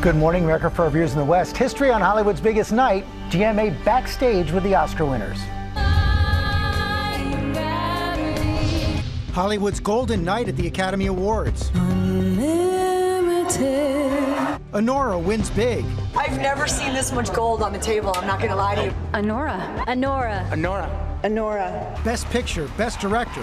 Good morning, America. For our viewers in the West, history on Hollywood's biggest night, GMA backstage with the Oscar winners. Hollywood's golden night at the Academy Awards. Honora wins big. I've never seen this much gold on the table, I'm not gonna lie to you. Honora. Best Picture, Best Director,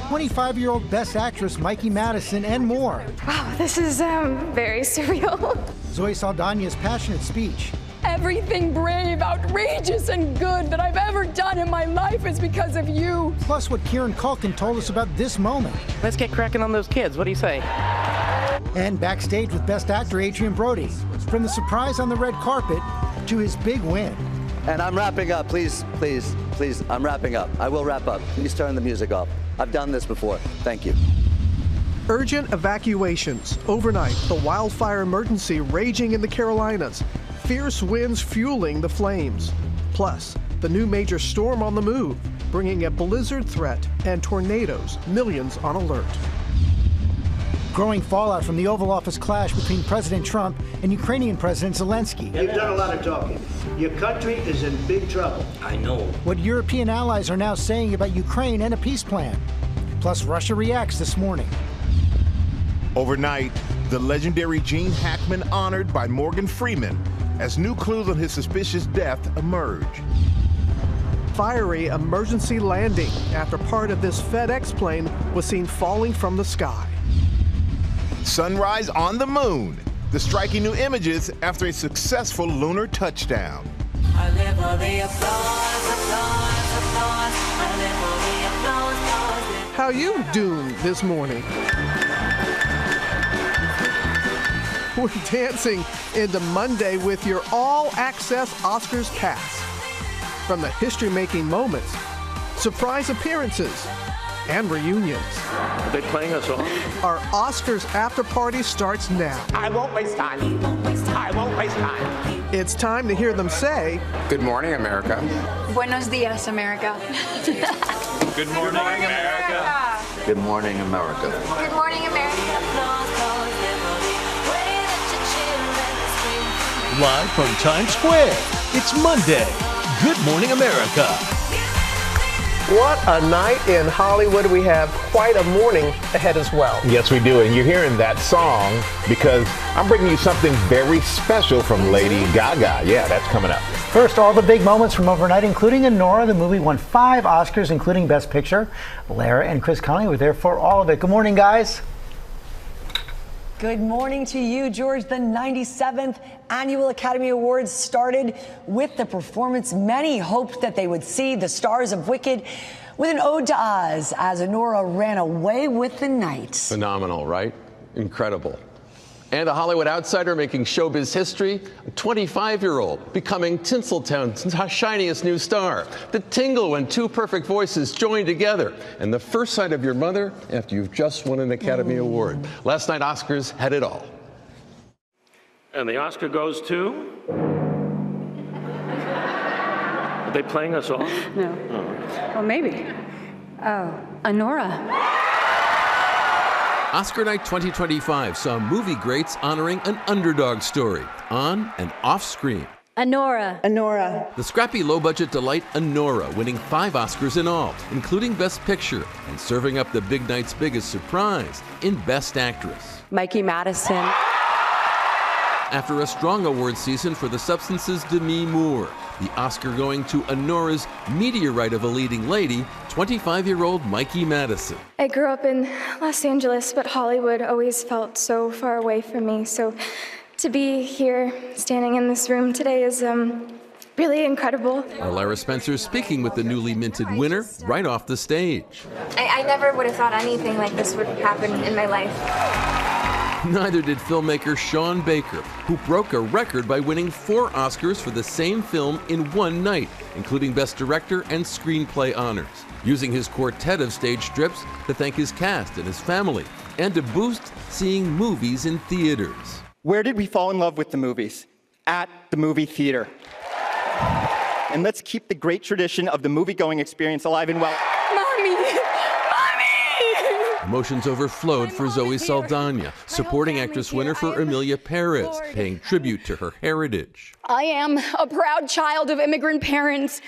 25-year-old Best Actress Mikey Madison, and more. Wow, this is very surreal. Zoe Saldana's passionate speech. Everything brave, outrageous, and good that I've ever done in my life is because of you. Plus what Kieran Culkin told us about this moment. Let's get cracking on those kids. What do you say? And backstage with Best Actor Adrian Brody. From the surprise on the red carpet to his big win. And I'm wrapping up. Please, I'm wrapping up. I will wrap up. Please turn the music off. I've done this before. Thank you. Urgent evacuations. Overnight, the wildfire emergency raging in the Carolinas. Fierce winds fueling the flames. Plus, the new major storm on the move, bringing a blizzard threat and tornadoes, millions on alert. Growing fallout from the Oval Office clash between President Trump and Ukrainian President Zelensky. You've done a lot of talking. Your country is in big trouble. I know. What European allies are now saying about Ukraine and a peace plan. Plus, Russia reacts this morning. Overnight, the legendary Gene Hackman honored by Morgan Freeman as new clues on his suspicious death emerge. Fiery emergency landing after part of this FedEx plane was seen falling from the sky. Sunrise on the moon. The striking new images after a successful lunar touchdown. I live for the applause. I live for the applause. How you doing this morning? We're dancing into Monday with your all-access Oscars cast. From the history-making moments, surprise appearances, and reunions. Are they playing us off? Our Oscars after party starts now. I won't waste time. I won't waste time. It's time to hear them say, "Good morning, America." Buenos dias, America. Good morning, America. Good morning, America. Good morning, America. Live from Times Square, it's Monday. Good morning, America. What a night in Hollywood. We have quite a morning ahead as well. Yes, we do. And you're hearing that song because I'm bringing you something very special from Lady Gaga. Yeah, that's coming up. First, all the big moments from overnight, including Honora. The movie won 5 Oscars, including Best Picture. Lara and Chris Connolly were there for all of it. Good morning, guys. Good morning to you, George. The 97th Annual Academy Awards started with the performance many hoped that they would see, the stars of Wicked, with an ode to Oz as Honora ran away with the night. Phenomenal, right? Incredible. And a Hollywood outsider making showbiz history, a 25-year-old becoming Tinseltown's shiniest new star. The tingle when 2 perfect voices join together. And the first sight of your mother after you've just won an Academy Award. Last night, Oscars had it all. And the Oscar goes to? Are they playing us off? No. Oh. Well, maybe. Oh, Honora. Oscar Night 2025 saw movie greats honoring an underdog story, on and off screen. Honora. The scrappy low-budget delight Honora winning 5 Oscars in all, including Best Picture, and serving up the big night's biggest surprise in Best Actress. Mikey Madison. After a strong award season for The Substance's David Muir, the Oscar going to Honora's meteorite of a leading lady, 25-year-old Mikey Madison. I grew up in Los Angeles, but Hollywood always felt so far away from me. So to be here, standing in this room today is really incredible. Our Lara Spencer speaking with the newly minted winner right off the stage. I never would have thought anything like this would happen in my life. Neither did filmmaker Sean Baker, who broke a record by winning 4 Oscars for the same film in one night, including Best Director and Screenplay honors, using his quartet of stage strips to thank his cast and his family, and to boost seeing movies in theaters. Where did we fall in love with the movies? At the movie theater. And let's keep the great tradition of the movie-going experience alive and well. Mommy! Emotions overflowed for Zoe Saldana, supporting actress winner for Emilia Perez, paying tribute to her heritage. I am a proud child of immigrant parents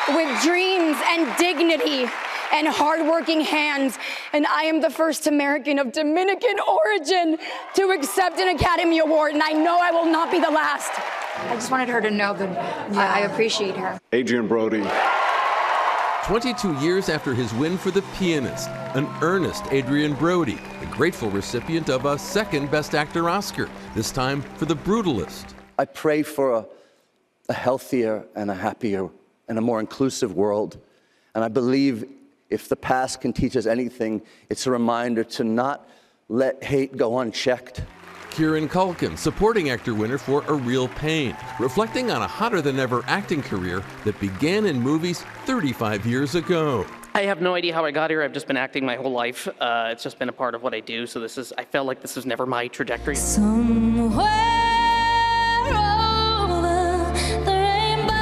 with dreams and dignity and hardworking hands, and I am the first American of Dominican origin to accept an Academy Award, and I know I will not be the last. I just wanted her to know that I appreciate her. Adrian Brody. 22 years after his win for The Pianist, an earnest Adrian Brody, the grateful recipient of a second Best Actor Oscar, this time for The Brutalist. I pray for a healthier and a happier and a more inclusive world. And I believe if the past can teach us anything, it's a reminder to not let hate go unchecked. Kieran Culkin, supporting actor winner for A Real Pain, reflecting on a hotter-than-ever acting career that began in movies 35 years ago. I have no idea how I got here. I've just been acting my whole life. It's just been a part of what I do. So I felt like this was never my trajectory. Somewhere over the rainbow.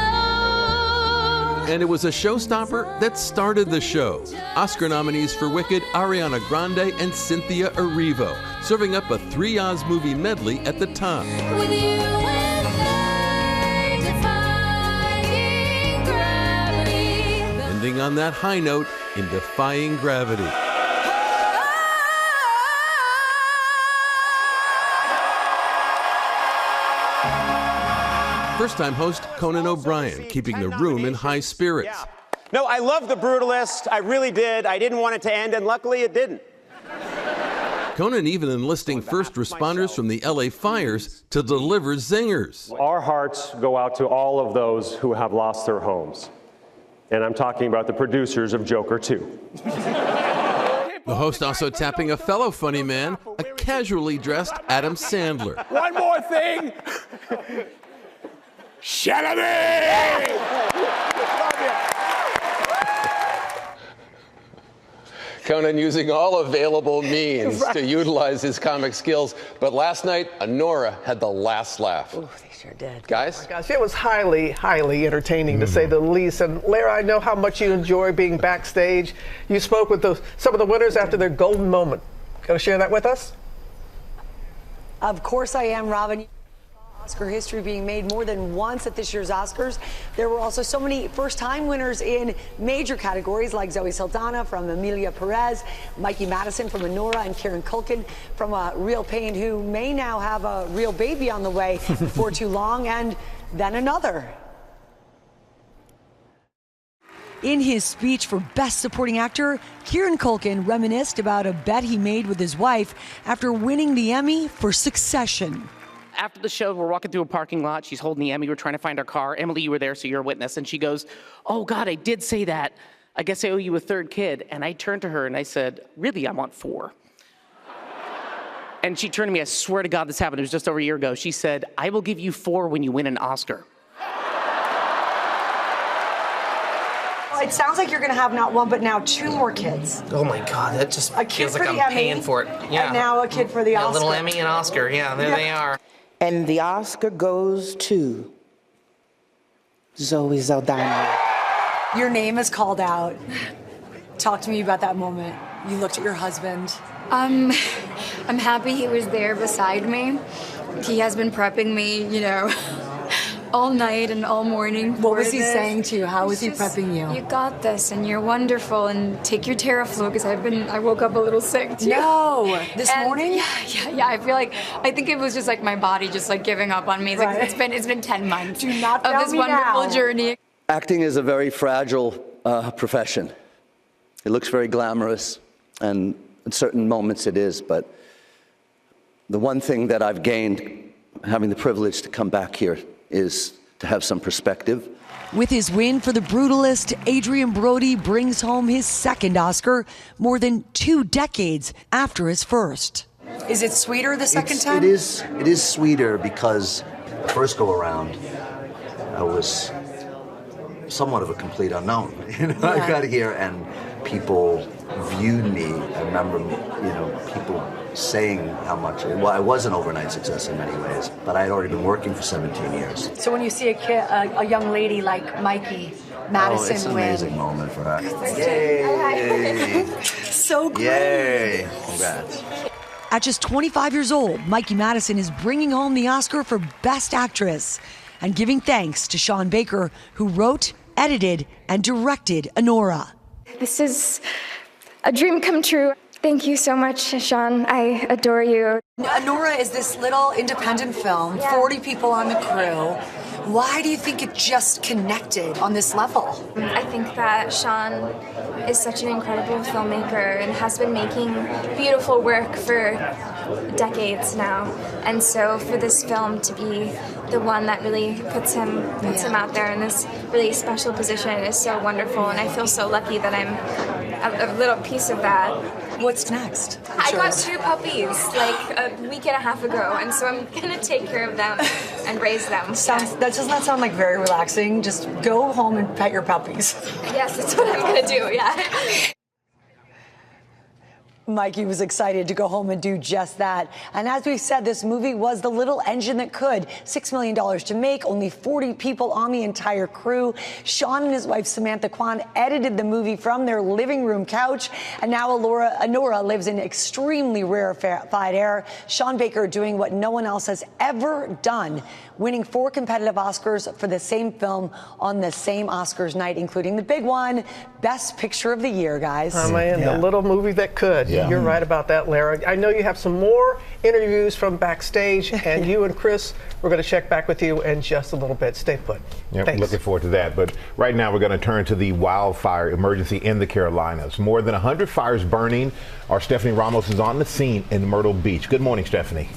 And it was a showstopper that started the show. Oscar nominees for Wicked, Ariana Grande and Cynthia Erivo, serving up a 3 Oz movie medley at the top. With you and I defying gravity. Ending on that high note in Defying Gravity. First-time host Conan O'Brien, keeping the room in high spirits. Yeah. No, I love The Brutalist. I really did. I didn't want it to end, and luckily it didn't. Conan even enlisting first responders from the LA fires to deliver zingers. Our hearts go out to all of those who have lost their homes. And I'm talking about the producers of Joker 2. The host also tapping a fellow funny man, a casually dressed Adam Sandler. One more thing. Chalamet! Conan using all available means to utilize his comic skills. But last night, Honora had the last laugh. Ooh, they sure did. Guys? Oh my gosh, it was highly, highly entertaining to say the least. And Lara, I know how much you enjoy being backstage. You spoke with some of the winners after their golden moment. Going to share that with us? Of course I am, Robin. Oscar history being made more than once at this year's Oscars. There were also so many first-time winners in major categories like Zoe Saldana from Emilia Perez, Mikey Madison from Honora, and Kieran Culkin from A Real Pain, who may now have a real baby on the way before too long, and then another. In his speech for Best Supporting Actor, Kieran Culkin reminisced about a bet he made with his wife after winning the Emmy for Succession. After the show, we're walking through a parking lot. She's holding the Emmy. We're trying to find our car. Emily, you were there, so you're a witness. And she goes, "Oh, God, I did say that. I guess I owe you a third kid." And I turned to her and I said, "Really, I want 4. And she turned to me. I swear to God this happened. It was just over a year ago. She said, "I will give you 4 when you win an Oscar." It sounds like you're going to have not 1, but now 2 more kids. Oh, my God. That just feels like I'm paying for it. Yeah. And now a kid for the Oscar. A little Emmy and Oscar. Yeah, there they are. And the Oscar goes to Zoe Saldana. Your name is called out. Talk to me about that moment. You looked at your husband. I'm happy he was there beside me. He has been prepping me, all night and all morning. What was he saying to you? How was he prepping you? You got this, and you're wonderful, and take your Teraflu, because I woke up a little sick too. No, this morning? Yeah. I think it was just like my body just like giving up on me. It's, like, it's been 10 months Do not of this wonderful journey. Acting is a very fragile profession. It looks very glamorous, and in certain moments it is, but the one thing that I've gained having the privilege to come back here is to have some perspective. With his win for The Brutalist, Adrian Brody brings home his second Oscar more than 2 decades after his first. Is it sweeter the second time? It is sweeter because the first go around, I was somewhat of a complete unknown. I got here and people viewed me. I remember, people saying how much, I was an overnight success in many ways, but I had already been working for 17 years. So when you see a young lady like Mikey Madison it's an win. amazing moment for her. Yay! So great. Yay! Congrats. At just 25 years old, Mikey Madison is bringing home the Oscar for Best Actress and giving thanks to Sean Baker, who wrote, edited, and directed Anora. This is a dream come true. Thank you so much, Sean. I adore you. Anora is this little independent film, 40 people on the crew. Why do you think it just connected on this level? I think that Sean is such an incredible filmmaker and has been making beautiful work for decades now. And so for this film to be the one that really puts him out there in this really special position is so wonderful. And I feel so lucky that I'm a little piece of that. What's next? I got 2 puppies like a week and a half ago, and so I'm gonna take care of them and raise them. That doesn't that sound like very relaxing? Just go home and pet your puppies. Yes, that's what I'm gonna do, yeah. Mikey was excited to go home and do just that. And as we said, this movie was the little engine that could. $6 million to make, only 40 people on the entire crew. Sean and his wife, Samantha Kwan, edited the movie from their living room couch. And now Anora lives in extremely rarefied air. Sean Baker doing what no one else has ever done, winning 4 competitive Oscars for the same film on the same Oscars night, including the big one, Best Picture of the Year, guys. Oh, man, the little movie that could. Yeah. You're right about that, Lara. I know you have some more interviews from backstage, and you and Chris, we're going to check back with you in just a little bit. Stay put. Yep, Thanks. looking forward to that. But right now, we're going to turn to the wildfire emergency in the Carolinas. More than 100 fires burning. Our Stephanie Ramos is on the scene in Myrtle Beach. Good morning, Stephanie.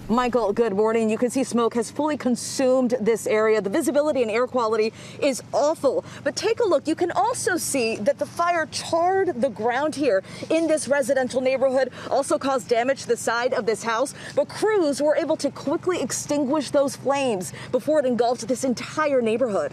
Michael, good morning. You can see smoke has fully consumed this area. The visibility and air quality is awful. But take a look. You can also see that the fire charred the ground here in this residential neighborhood, also caused damage to the side of this house. But crews were able to quickly extinguish those flames before it engulfed this entire neighborhood.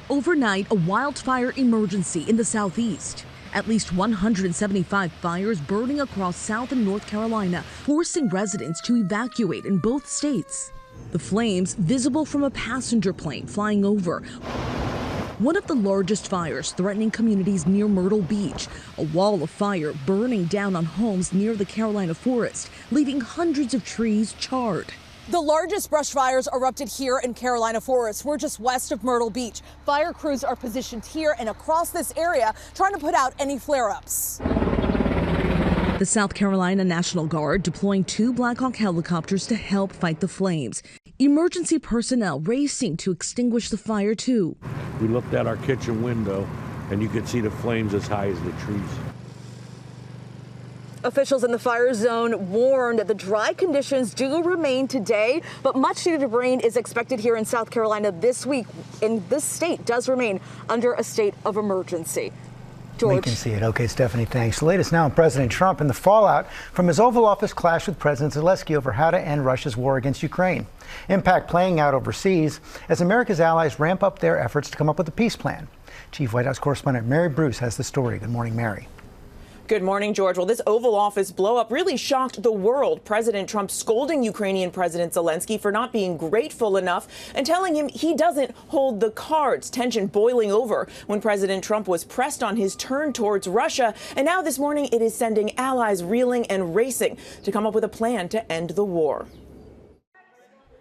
Overnight, a wildfire emergency in the southeast. At least 175 fires burning across South and North Carolina, forcing residents to evacuate in both states. The flames visible from a passenger plane flying over. One of the largest fires threatening communities near Myrtle Beach. A wall of fire burning down on homes near the Carolina forest, leaving hundreds of trees charred. The largest brush fires erupted here in Carolina Forest. We're just west of Myrtle Beach. Fire crews are positioned here and across this area trying to put out any flare-ups. The South Carolina National Guard deploying 2 Black Hawk helicopters to help fight the flames. Emergency personnel racing to extinguish the fire too. We looked out our kitchen window and you could see the flames as high as the trees. Officials in the fire zone warned that the dry conditions do remain today, but much needed rain is expected here in South Carolina this week, and this state does remain under a state of emergency. George. We can see it. Okay, Stephanie, thanks. The latest now on President Trump and the fallout from his Oval Office clash with President Zelensky over how to end Russia's war against Ukraine. Impact playing out overseas as America's allies ramp up their efforts to come up with a peace plan. Chief White House correspondent Mary Bruce has the story. Good morning, Mary. Good morning, George. Well, this Oval Office blow-up really shocked the world. President Trump scolding Ukrainian President Zelensky for not being grateful enough and telling him he doesn't hold the cards. Tension boiling over when President Trump was pressed on his turn towards Russia. And now this morning it is sending allies reeling and racing to come up with a plan to end the war.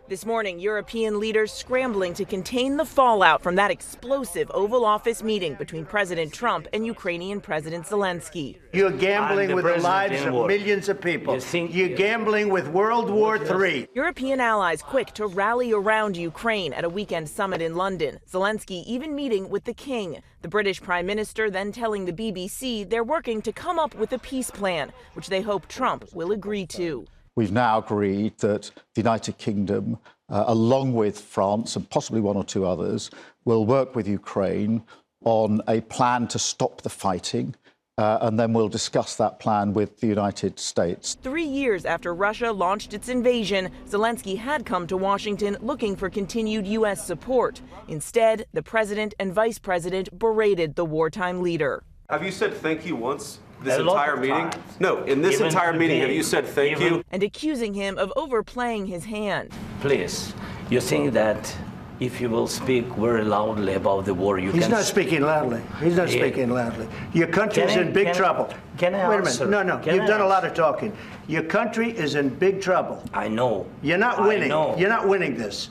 This morning, European leaders scrambling to contain the fallout from that explosive Oval Office meeting between President Trump and Ukrainian President Zelensky. You're gambling with the lives of millions of people. You're gambling with World War III. European allies quick to rally around Ukraine at a weekend summit in London. Zelensky even meeting with the king. The British Prime Minister then telling the BBC they're working to come up with a peace plan, which they hope Trump will agree to. We've now agreed that the United Kingdom, along with France and possibly 1 or 2 others, will work with Ukraine on a plan to stop the fighting, and then we'll discuss that plan with the United States. 3 years after Russia launched its invasion, Zelensky had come to Washington looking for continued U.S. support. Instead, the president and vice president berated the wartime leader. Have you said thank you once? This entire meeting? No, in this entire meeting, have you said thank you? And accusing him of overplaying his hand. Please, you think that if you will speak very loudly about the war, you He's can... not speaking loudly. He's not speaking loudly. Your country is in big trouble. Can I Wait a answer? minute. No. You've done a lot of talking. Your country is in big trouble. I know. You're not winning. I know. You're not winning this.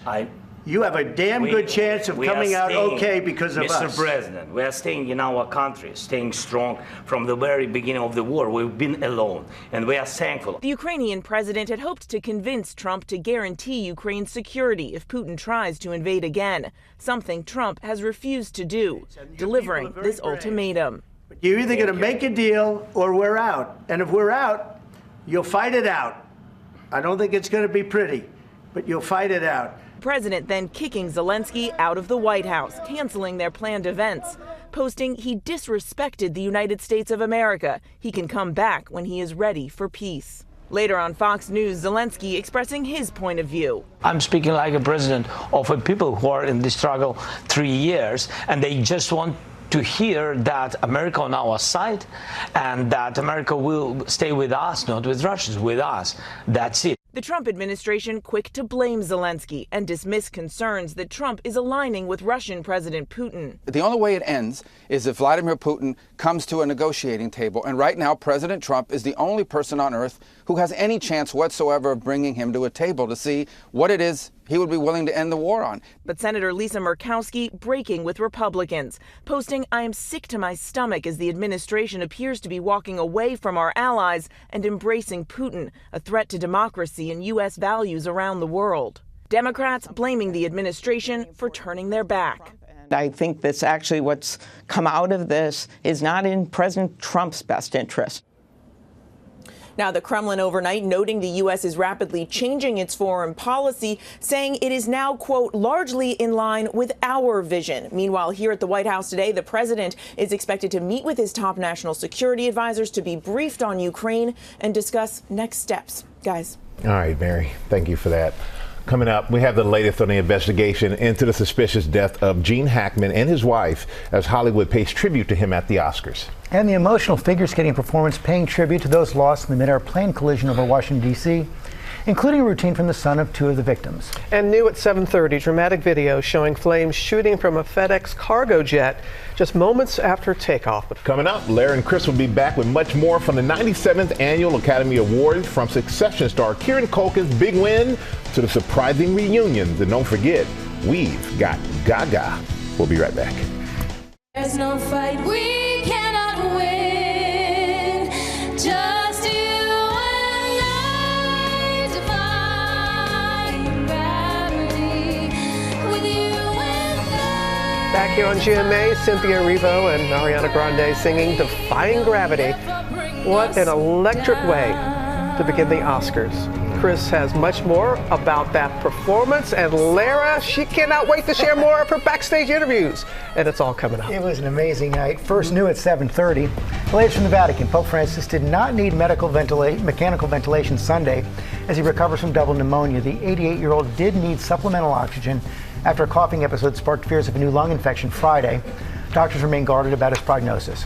You have a damn good chance of coming out okay because of us. Mr. President, we are staying in our country, staying strong from the very beginning of the war. We've been alone, and we are thankful. The Ukrainian president had hoped to convince Trump to guarantee Ukraine's security if Putin tries to invade again, something Trump has refused to do, delivering this ultimatum. You're either going to make a deal or we're out. And if we're out, you'll fight it out. I don't think it's going to be pretty, but you'll fight it out. The president then kicking Zelensky out of the White House, canceling their planned events, posting he disrespected the United States of America. He can come back when he is ready for peace. Later on Fox News, Zelensky expressing his point of view. I'm speaking like a president of a people who are in this struggle 3 years, and they just want to hear that America on our side and that America will stay with us, not with Russians, with us. That's it. The Trump administration quick to blame Zelensky and dismiss concerns that Trump is aligning with Russian President Putin. The only way it ends is if Vladimir Putin comes to a negotiating table. And right now, President Trump is the only person on earth who has any chance whatsoever of bringing him to a table to see what it is he would be willing to end the war on. But Senator Lisa Murkowski breaking with Republicans, posting, "I am sick to my stomach," as the administration appears to be walking away from our allies and embracing Putin, a threat to democracy and U.S. values around the world. Democrats blaming the administration for turning their back. I think that's actually what's come out of this is not in President Trump's best interest. Now, the Kremlin overnight noting the U.S. is rapidly changing its foreign policy, saying it is now, quote, largely in line with our vision. Meanwhile, here at the White House today, the president is expected to meet with his top national security advisors to be briefed on Ukraine and discuss next steps. Guys. All right, Mary, thank you for that. Coming up, we have the latest on the investigation into the suspicious death of Gene Hackman and his wife as Hollywood pays tribute to him at the Oscars. And the emotional figure-skating performance paying tribute to those lost in the mid-air plane collision over Washington, D.C., including a routine from the son of two of the victims. And new at 7:30, dramatic video showing flames shooting from a FedEx cargo jet just moments after takeoff. Coming up, Larry and Chris will be back with much more from the 97th Annual Academy Awards, from Succession star Kieran Culkin's big win to the surprising reunions. And don't forget, we've got Gaga. We'll be right back. There's no fight we cannot win. Just you and I defying gravity. With you and I. Back here on GMA, Cynthia Erivo and Ariana Grande singing Defying Gravity. What an electric way to begin the Oscars. Chris has much more about that performance, and Lara, she cannot wait to share more of her backstage interviews, and it's all coming up. It was an amazing night. First new at 7:30. The latest from the Vatican. Pope Francis did not need mechanical ventilation Sunday as he recovers from double pneumonia. The 88-year-old did need supplemental oxygen after a coughing episode sparked fears of a new lung infection Friday. Doctors remain guarded about his prognosis.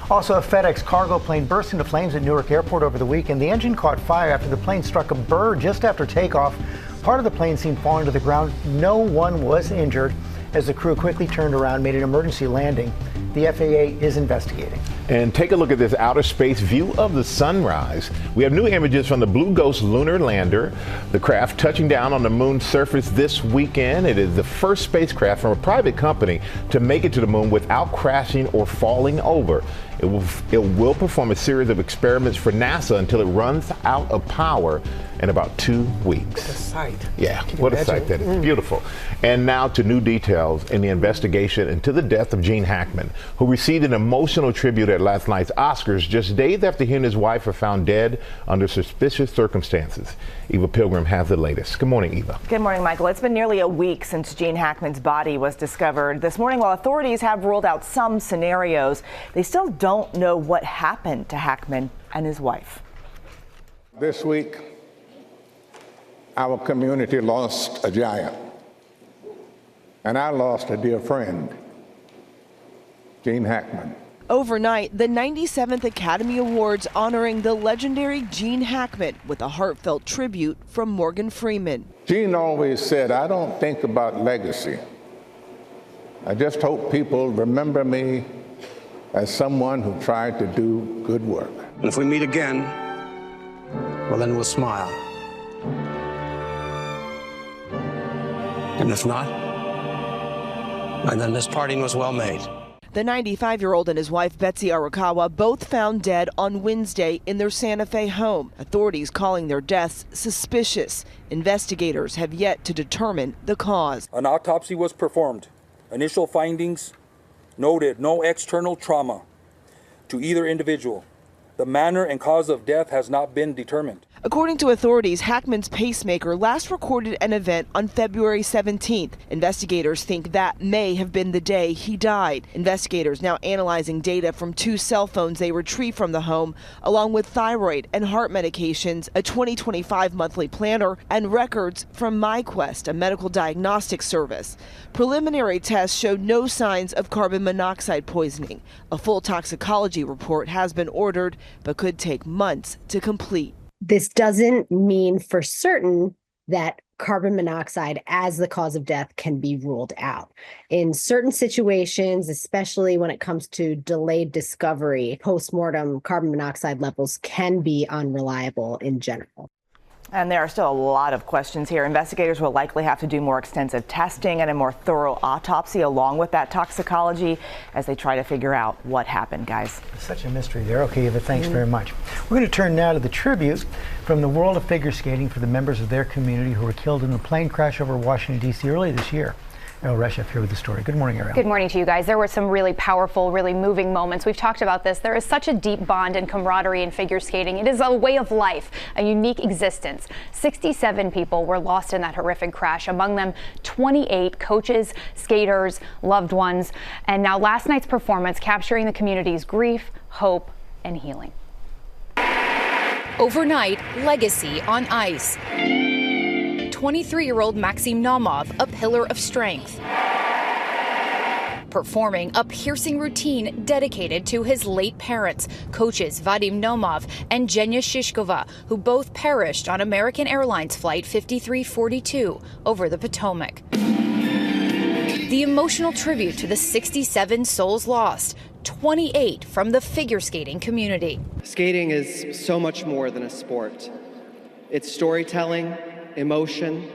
Also, a FedEx cargo plane burst into flames at Newark Airport over the weekend. The engine caught fire after the plane struck a bird just after takeoff. Part of the plane seemed falling to the ground. No one was injured as the crew quickly turned around and made an emergency landing. The FAA is investigating. And take a look at this outer space view of the sunrise. We have new images from the Blue Ghost lunar lander, the craft touching down on the moon's surface this weekend. It is the first spacecraft from a private company to make it to the moon without crashing or falling over. It will perform a series of experiments for NASA until it runs out of power in about 2 weeks. What a sight. Yeah, what a sight that is. Beautiful. And now to new details in the investigation into the death of Gene Hackman, who received an emotional tribute at last night's Oscars just days after he and his wife were found dead under suspicious circumstances. Eva Pilgrim has the latest. Good morning, Eva. Good morning, Michael. It's been nearly a week since Gene Hackman's body was discovered. This morning, while authorities have ruled out some scenarios, they still don't know what happened to Hackman and his wife. This week, our community lost a giant, and I lost a dear friend, Gene Hackman. Overnight, the 97th Academy Awards honoring the legendary Gene Hackman with a heartfelt tribute from Morgan Freeman. Gene always said, I don't think about legacy. I just hope people remember me as someone who tried to do good work. And if we meet again, well, then we'll smile. And if not, and then this parting was well made. The 95-year-old and his wife, Betsy Arakawa, both found dead on Wednesday in their Santa Fe home. Authorities calling their deaths suspicious. Investigators have yet to determine the cause. An autopsy was performed. Initial findings noted no external trauma to either individual. The manner and cause of death has not been determined. According to authorities, Hackman's pacemaker last recorded an event on February 17th. Investigators think that may have been the day he died. Investigators now analyzing data from 2 cell phones they retrieved from the home, along with thyroid and heart medications, a 2025 monthly planner, and records from MyQuest, a medical diagnostic service. Preliminary tests showed no signs of carbon monoxide poisoning. A full toxicology report has been ordered, but could take months to complete. This doesn't mean for certain that carbon monoxide as the cause of death can be ruled out. In certain situations, especially when it comes to delayed discovery, postmortem carbon monoxide levels can be unreliable in general. And there are still a lot of questions here. Investigators will likely have to do more extensive testing and a more thorough autopsy along with that toxicology as they try to figure out what happened, guys. Such a mystery there. Okay, Eva, thanks very much. We're going to turn now to the tribute from the world of figure skating for the members of their community who were killed in a plane crash over Washington, D.C. early this year. Ariel Reshef here with the story. Good morning, Ariel. Good morning to you guys. There were some really powerful, really moving moments. We've talked about this. There is such a deep bond and camaraderie in figure skating. It is a way of life, a unique existence. 67 people were lost in that horrific crash, among them 28 coaches, skaters, loved ones. And now last night's performance capturing the community's grief, hope, and healing. Overnight, legacy on ice. 23-year-old Maxim Naumov, a pillar of strength, performing a piercing routine dedicated to his late parents, coaches Vadim Naumov and Zhenya Shishkova, who both perished on American Airlines Flight 5342 over the Potomac. The emotional tribute to the 67 souls lost, 28 from the figure skating community. Skating is so much more than a sport. It's storytelling, emotion,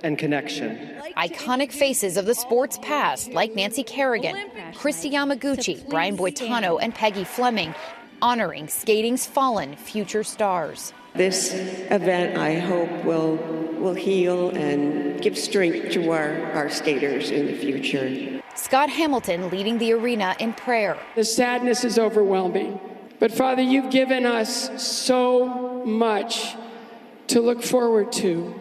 and connection. Iconic faces of the sport's past, like Nancy Kerrigan, Christy Yamaguchi, Brian Boitano, and Peggy Fleming, honoring skating's fallen future stars. This event, I hope, will heal and give strength to our skaters in the future. Scott Hamilton leading the arena in prayer. The sadness is overwhelming, but Father, you've given us so much to look forward to.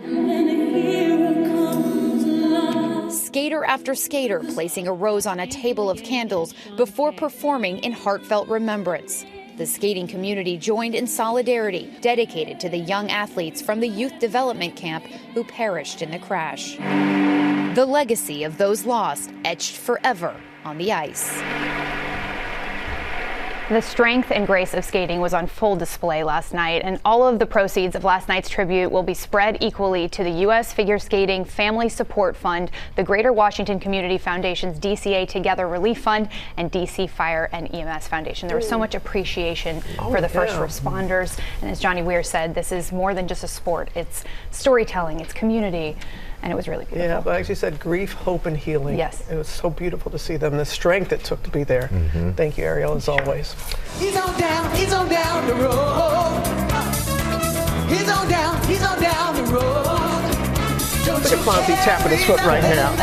Skater after skater placing a rose on a table of candles before performing in heartfelt remembrance. The skating community joined in solidarity, dedicated to the young athletes from the youth development camp who perished in the crash. The legacy of those lost etched forever on the ice. The strength and grace of skating was on full display last night, and all of the proceeds of last night's tribute will be spread equally to the U.S. Figure Skating Family Support Fund, the Greater Washington Community Foundation's DCA Together Relief Fund, and DC Fire and EMS Foundation. There was so much appreciation for the first responders, and as Johnny Weir said, this is more than just a sport. It's storytelling, it's community. And it was really beautiful. Yeah, but as you said, grief, hope, and healing. Yes. It was so beautiful to see them, the strength it took to be there. Thank you, Ariel, as always. He's on down the road. He's on down the road. Look at Fonzie tapping his foot right now.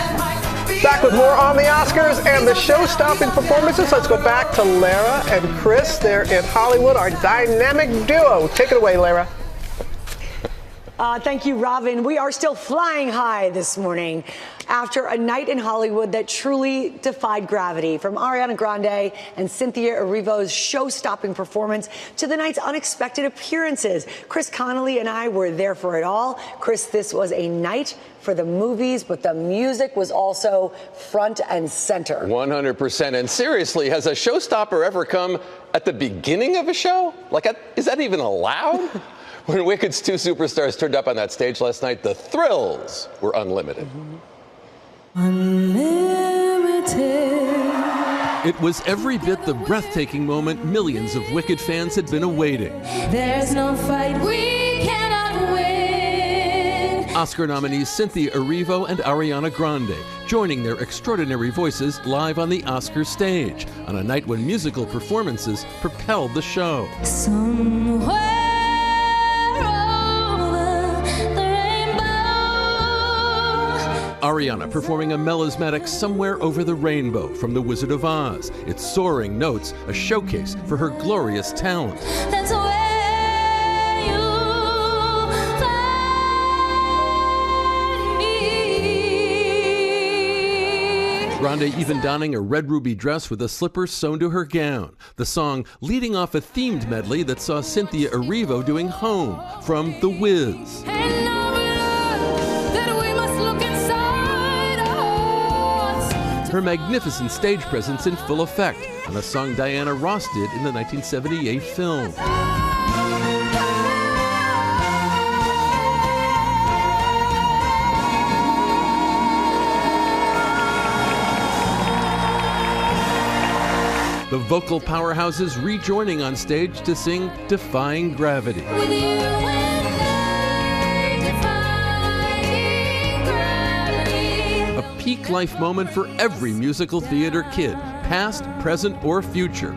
Back with more on the Oscars and the show-stopping performances. Let's go back to Lara and Chris. They're in Hollywood, our dynamic duo. Take it away, Lara. Thank you, Robin. We are still flying high this morning. after a night in Hollywood that truly defied gravity. From Ariana Grande and Cynthia Erivo's show-stopping performance to the night's unexpected appearances. Chris Connolly and I were there for it all. Chris, this was a night for the movies, but the music was also front and center. 100%. And seriously, has a showstopper ever come at the beginning of a show? Like, is that even allowed? When Wicked's two superstars turned up on that stage last night, the thrills were unlimited. It was every bit the breathtaking moment millions of Wicked fans had been awaiting. There's no fight we cannot win. Oscar nominees Cynthia Erivo and Ariana Grande joining their extraordinary voices live on the Oscar stage on a night when musical performances propelled the show. Somewhere Ariana performing a melismatic Somewhere Over the Rainbow from The Wizard of Oz. Its soaring notes, a showcase for her glorious talent. That's where you find me. Grande even donning a red ruby dress with a slipper sewn to her gown. The song leading off a themed medley that saw Cynthia Erivo doing Home from The Wiz. Her magnificent stage presence in full effect on a song Diana Ross did in the 1978 film. The vocal powerhouses rejoining on stage to sing Defying Gravity. Peak life moment for every musical theater kid, past, present, or future.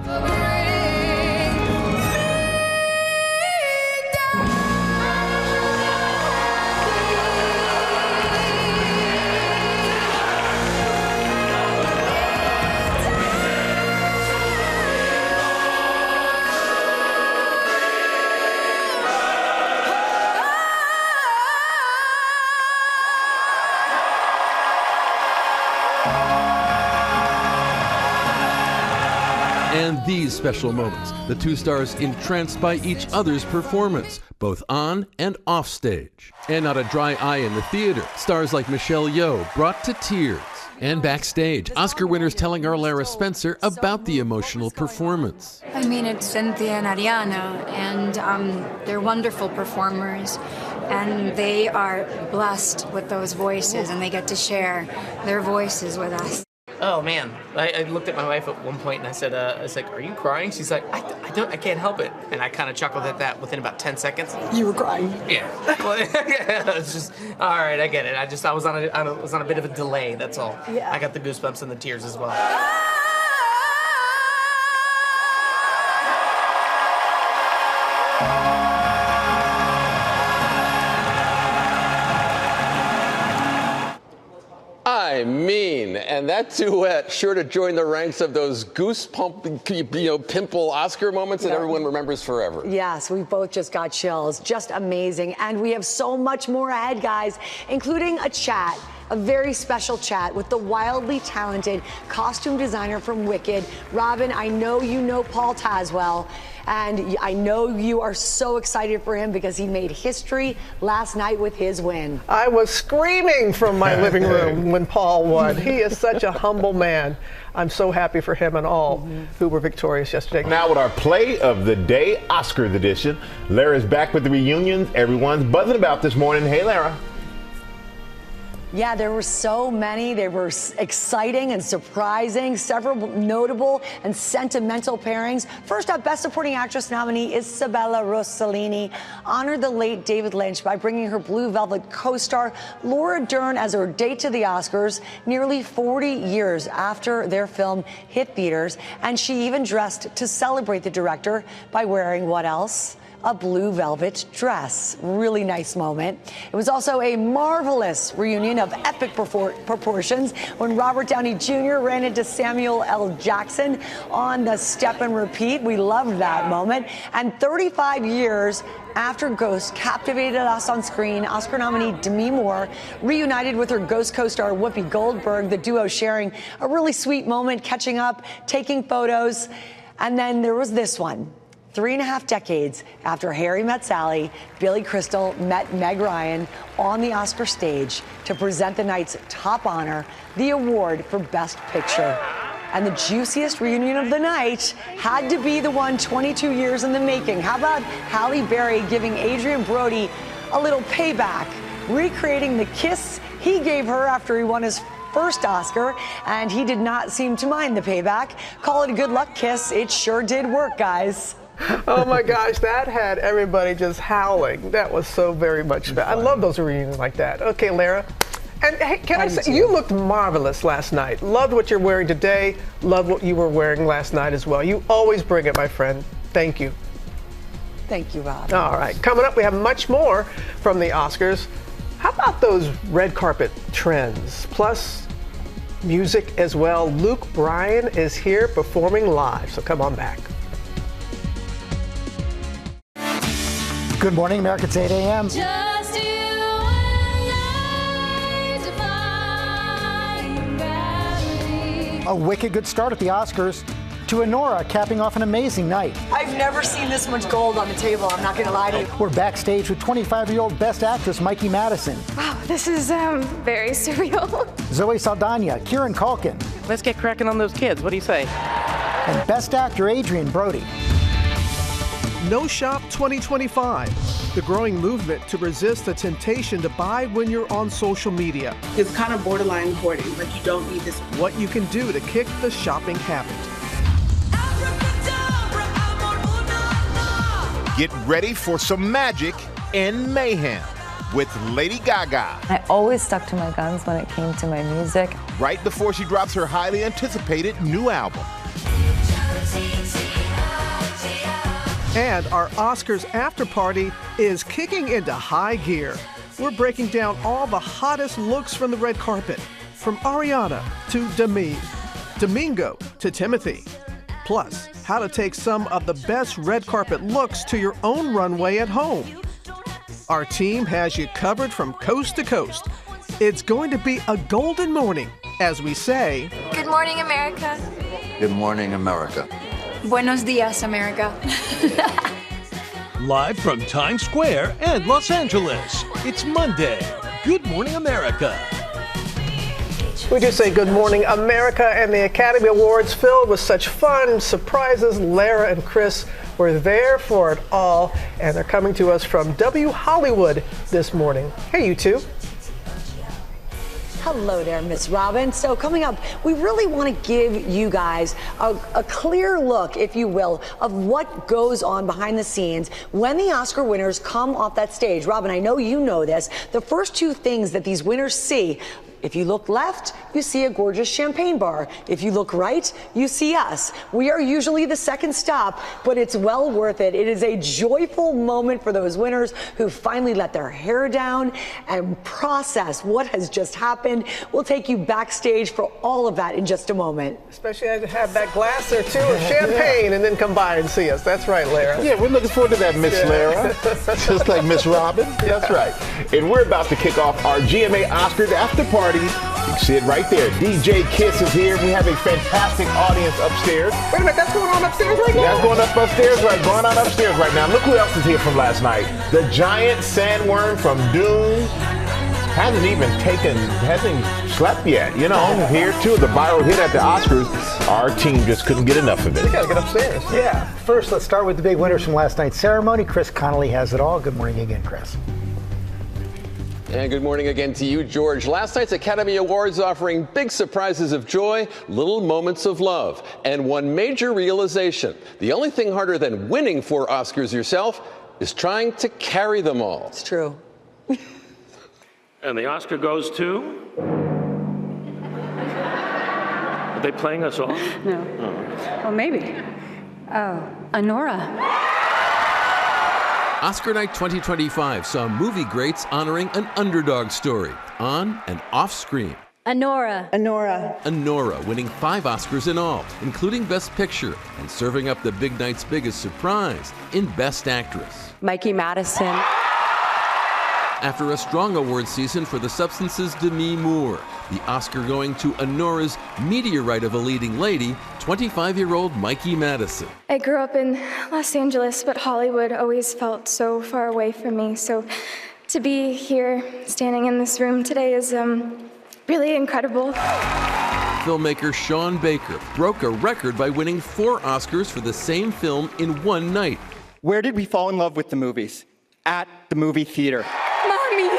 And these special moments, the two stars entranced by each other's performance, both on and off stage. And not a dry eye in the theater. Stars like Michelle Yeoh brought to tears. And backstage, Oscar winners telling our Lara Spencer about the emotional performance. I mean, it's Cynthia and Ariana, and they're wonderful performers, and they are blessed with those voices, and they get to share their voices with us. Oh man, I looked at my wife at one point and I said, "Are you crying?" She's like, I can't help it," and I kind of chuckled at that within about 10 seconds. You were crying. Yeah. Well, it's just all right. I get it. I was on a bit of a delay. That's all. Yeah. I got the goosebumps and the tears as well. I mean, and that duet sure to join the ranks of those pimple Oscar moments that everyone remembers forever. Yes, we both just got chills. Just amazing. And we have so much more ahead, guys, including a chat. A very special chat with the wildly talented costume designer from Wicked. Robin, I know you know Paul Tazwell, and I know you are so excited for him because he made history last night with his win. I was screaming from my living room when Paul won. He is such a humble man. I'm so happy for him and all who were victorious yesterday. Now with our play of the day, Oscars edition, Lara's back with the reunions. Everyone's buzzing about this morning. Hey, Lara. Yeah, there were so many. They were exciting and surprising. Several notable and sentimental pairings. First up, Best Supporting Actress nominee Isabella Rossellini honored the late David Lynch by bringing her Blue Velvet co-star Laura Dern as her date to the Oscars nearly 40 years after their film hit theaters. And she even dressed to celebrate the director by wearing what else? a blue velvet dress. Really nice moment. It was also a marvelous reunion of epic proportions when Robert Downey Jr. ran into Samuel L. Jackson on the step and repeat. We loved that moment. And 35 years after Ghost captivated us on screen, Oscar nominee Demi Moore reunited with her Ghost co-star Whoopi Goldberg, the duo sharing a really sweet moment, catching up, taking photos. And then there was this one. 3.5 decades after Harry met Sally, Billy Crystal met Meg Ryan on the Oscar stage to present the night's top honor, the award for Best Picture. And the juiciest reunion of the night had to be the one 22 years in the making. How about Halle Berry giving Adrian Brody a little payback, recreating the kiss he gave her after he won his first Oscar, and he did not seem to mind the payback. Call it a good luck kiss. It sure did work, guys. Oh my gosh, that had everybody just howling. That was so very much fun. I love those reunions like that. Okay, Lara. And hey, can I say, you looked marvelous last night. Loved what you're wearing today. Loved what you were wearing last night as well. You always bring it, my friend. Thank you. Thank you, Rob. All right, coming up, we have much more from the Oscars. How about those red carpet trends? Plus, music as well. Luke Bryan is here performing live, so come on back. Good morning, America. It's 8 a.m. Just you and I defying gravity. A wicked good start at the Oscars to Anora capping off an amazing night. I've never seen this much gold on the table, I'm not gonna lie to you. We're backstage with 25-year-old Best Actress Mikey Madison. Wow, this is very surreal. Zoe Saldana, Kieran Culkin. Let's get cracking on those kids. What do you say? And Best Actor Adrian Brody. No Shop 2025, the growing movement to resist the temptation to buy when you're on social media. It's kind of borderline hoarding, like you don't need this. What you can do to kick the shopping habit. Get ready for some magic and mayhem with Lady Gaga. I always stuck to my guns when it came to my music. Right before she drops her highly anticipated new album. And our Oscars after party is kicking into high gear. We're breaking down all the hottest looks from the red carpet, from Ariana to Demi, Domingo to Timothy. Plus, how to take some of the best red carpet looks to your own runway at home. Our team has you covered from coast to coast. It's going to be a golden morning, as we say. Good morning, America. Good morning, America. Buenos dias, America. Live from Times Square and Los Angeles, it's Monday. Good Morning America. We do say good morning, America, and the Academy Awards filled with such fun surprises. Lara and Chris were there for it all, and they're coming to us from W Hollywood this morning. Hey, you two. Hello there, Miss Robin. So coming up, we really want to give you guys a clear look, if you will, of what goes on behind the scenes when the Oscar winners come off that stage. Robin, I know you know this. The first two things that these winners see: if you look left, you see a gorgeous champagne bar. If you look right, you see us. We are usually the second stop, but it's well worth it. It is a joyful moment for those winners who finally let their hair down and process what has just happened. We'll take you backstage for all of that in just a moment. Especially to have that glass there too of champagne and then come by and see us. That's right, Lara. Yeah, we're looking forward to that, Miss Lara. Just like Miss Robin. That's right. And we're about to kick off our GMA Oscars after party. You can see it right there. DJ Kiss is here. We have a fantastic audience upstairs. Wait a minute, that's going on upstairs right now? That's going up upstairs, right? Going on upstairs right now. Look who else is here from last night. The giant sandworm from Dune. Hasn't even slept yet. You know, here too, the viral hit at the Oscars. Our team just couldn't get enough of it. We gotta get upstairs. Yeah. First, let's start with the big winners from last night's ceremony. Chris Connolly has it all. Good morning again, Chris. And good morning again to you, George. Last night's Academy Awards offering big surprises of joy, little moments of love, and one major realization. The only thing harder than winning 4 Oscars yourself is trying to carry them all. It's true. And the Oscar goes to? Are they playing us off? No. Oh. Well, maybe. Oh, Anora. Oscar Night 2025 saw movie greats honoring an underdog story on and off screen. Anora. Anora winning 5 Oscars in all, including Best Picture, and serving up the big night's biggest surprise in Best Actress. Mikey Madison. After a strong award season for The Substance's David Muir, the Oscar going to Anora's Meteorite of a Leading Lady, 25-year-old Mikey Madison. I grew up in Los Angeles, but Hollywood always felt so far away from me. So to be here, standing in this room today is really incredible. Filmmaker Sean Baker broke a record by winning 4 Oscars for the same film in one night. Where did we fall in love with the movies? At the movie theater. Mommy!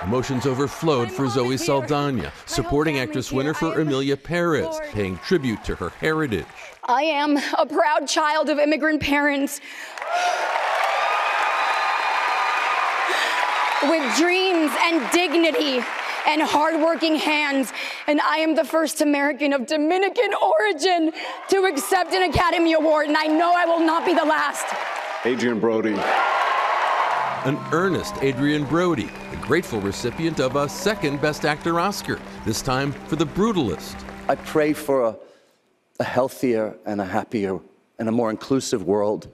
Emotions overflowed for Zoe Saldana, supporting actress winner for Emilia Perez, paying tribute to her heritage. I am a proud child of immigrant parents with dreams and dignity and hardworking hands, and I am the first American of Dominican origin to accept an Academy Award, and I know I will not be the last. Adrian Brody. An earnest Adrian Brody, the grateful recipient of a second Best Actor Oscar, this time for The Brutalist. I pray for a healthier and a happier and a more inclusive world.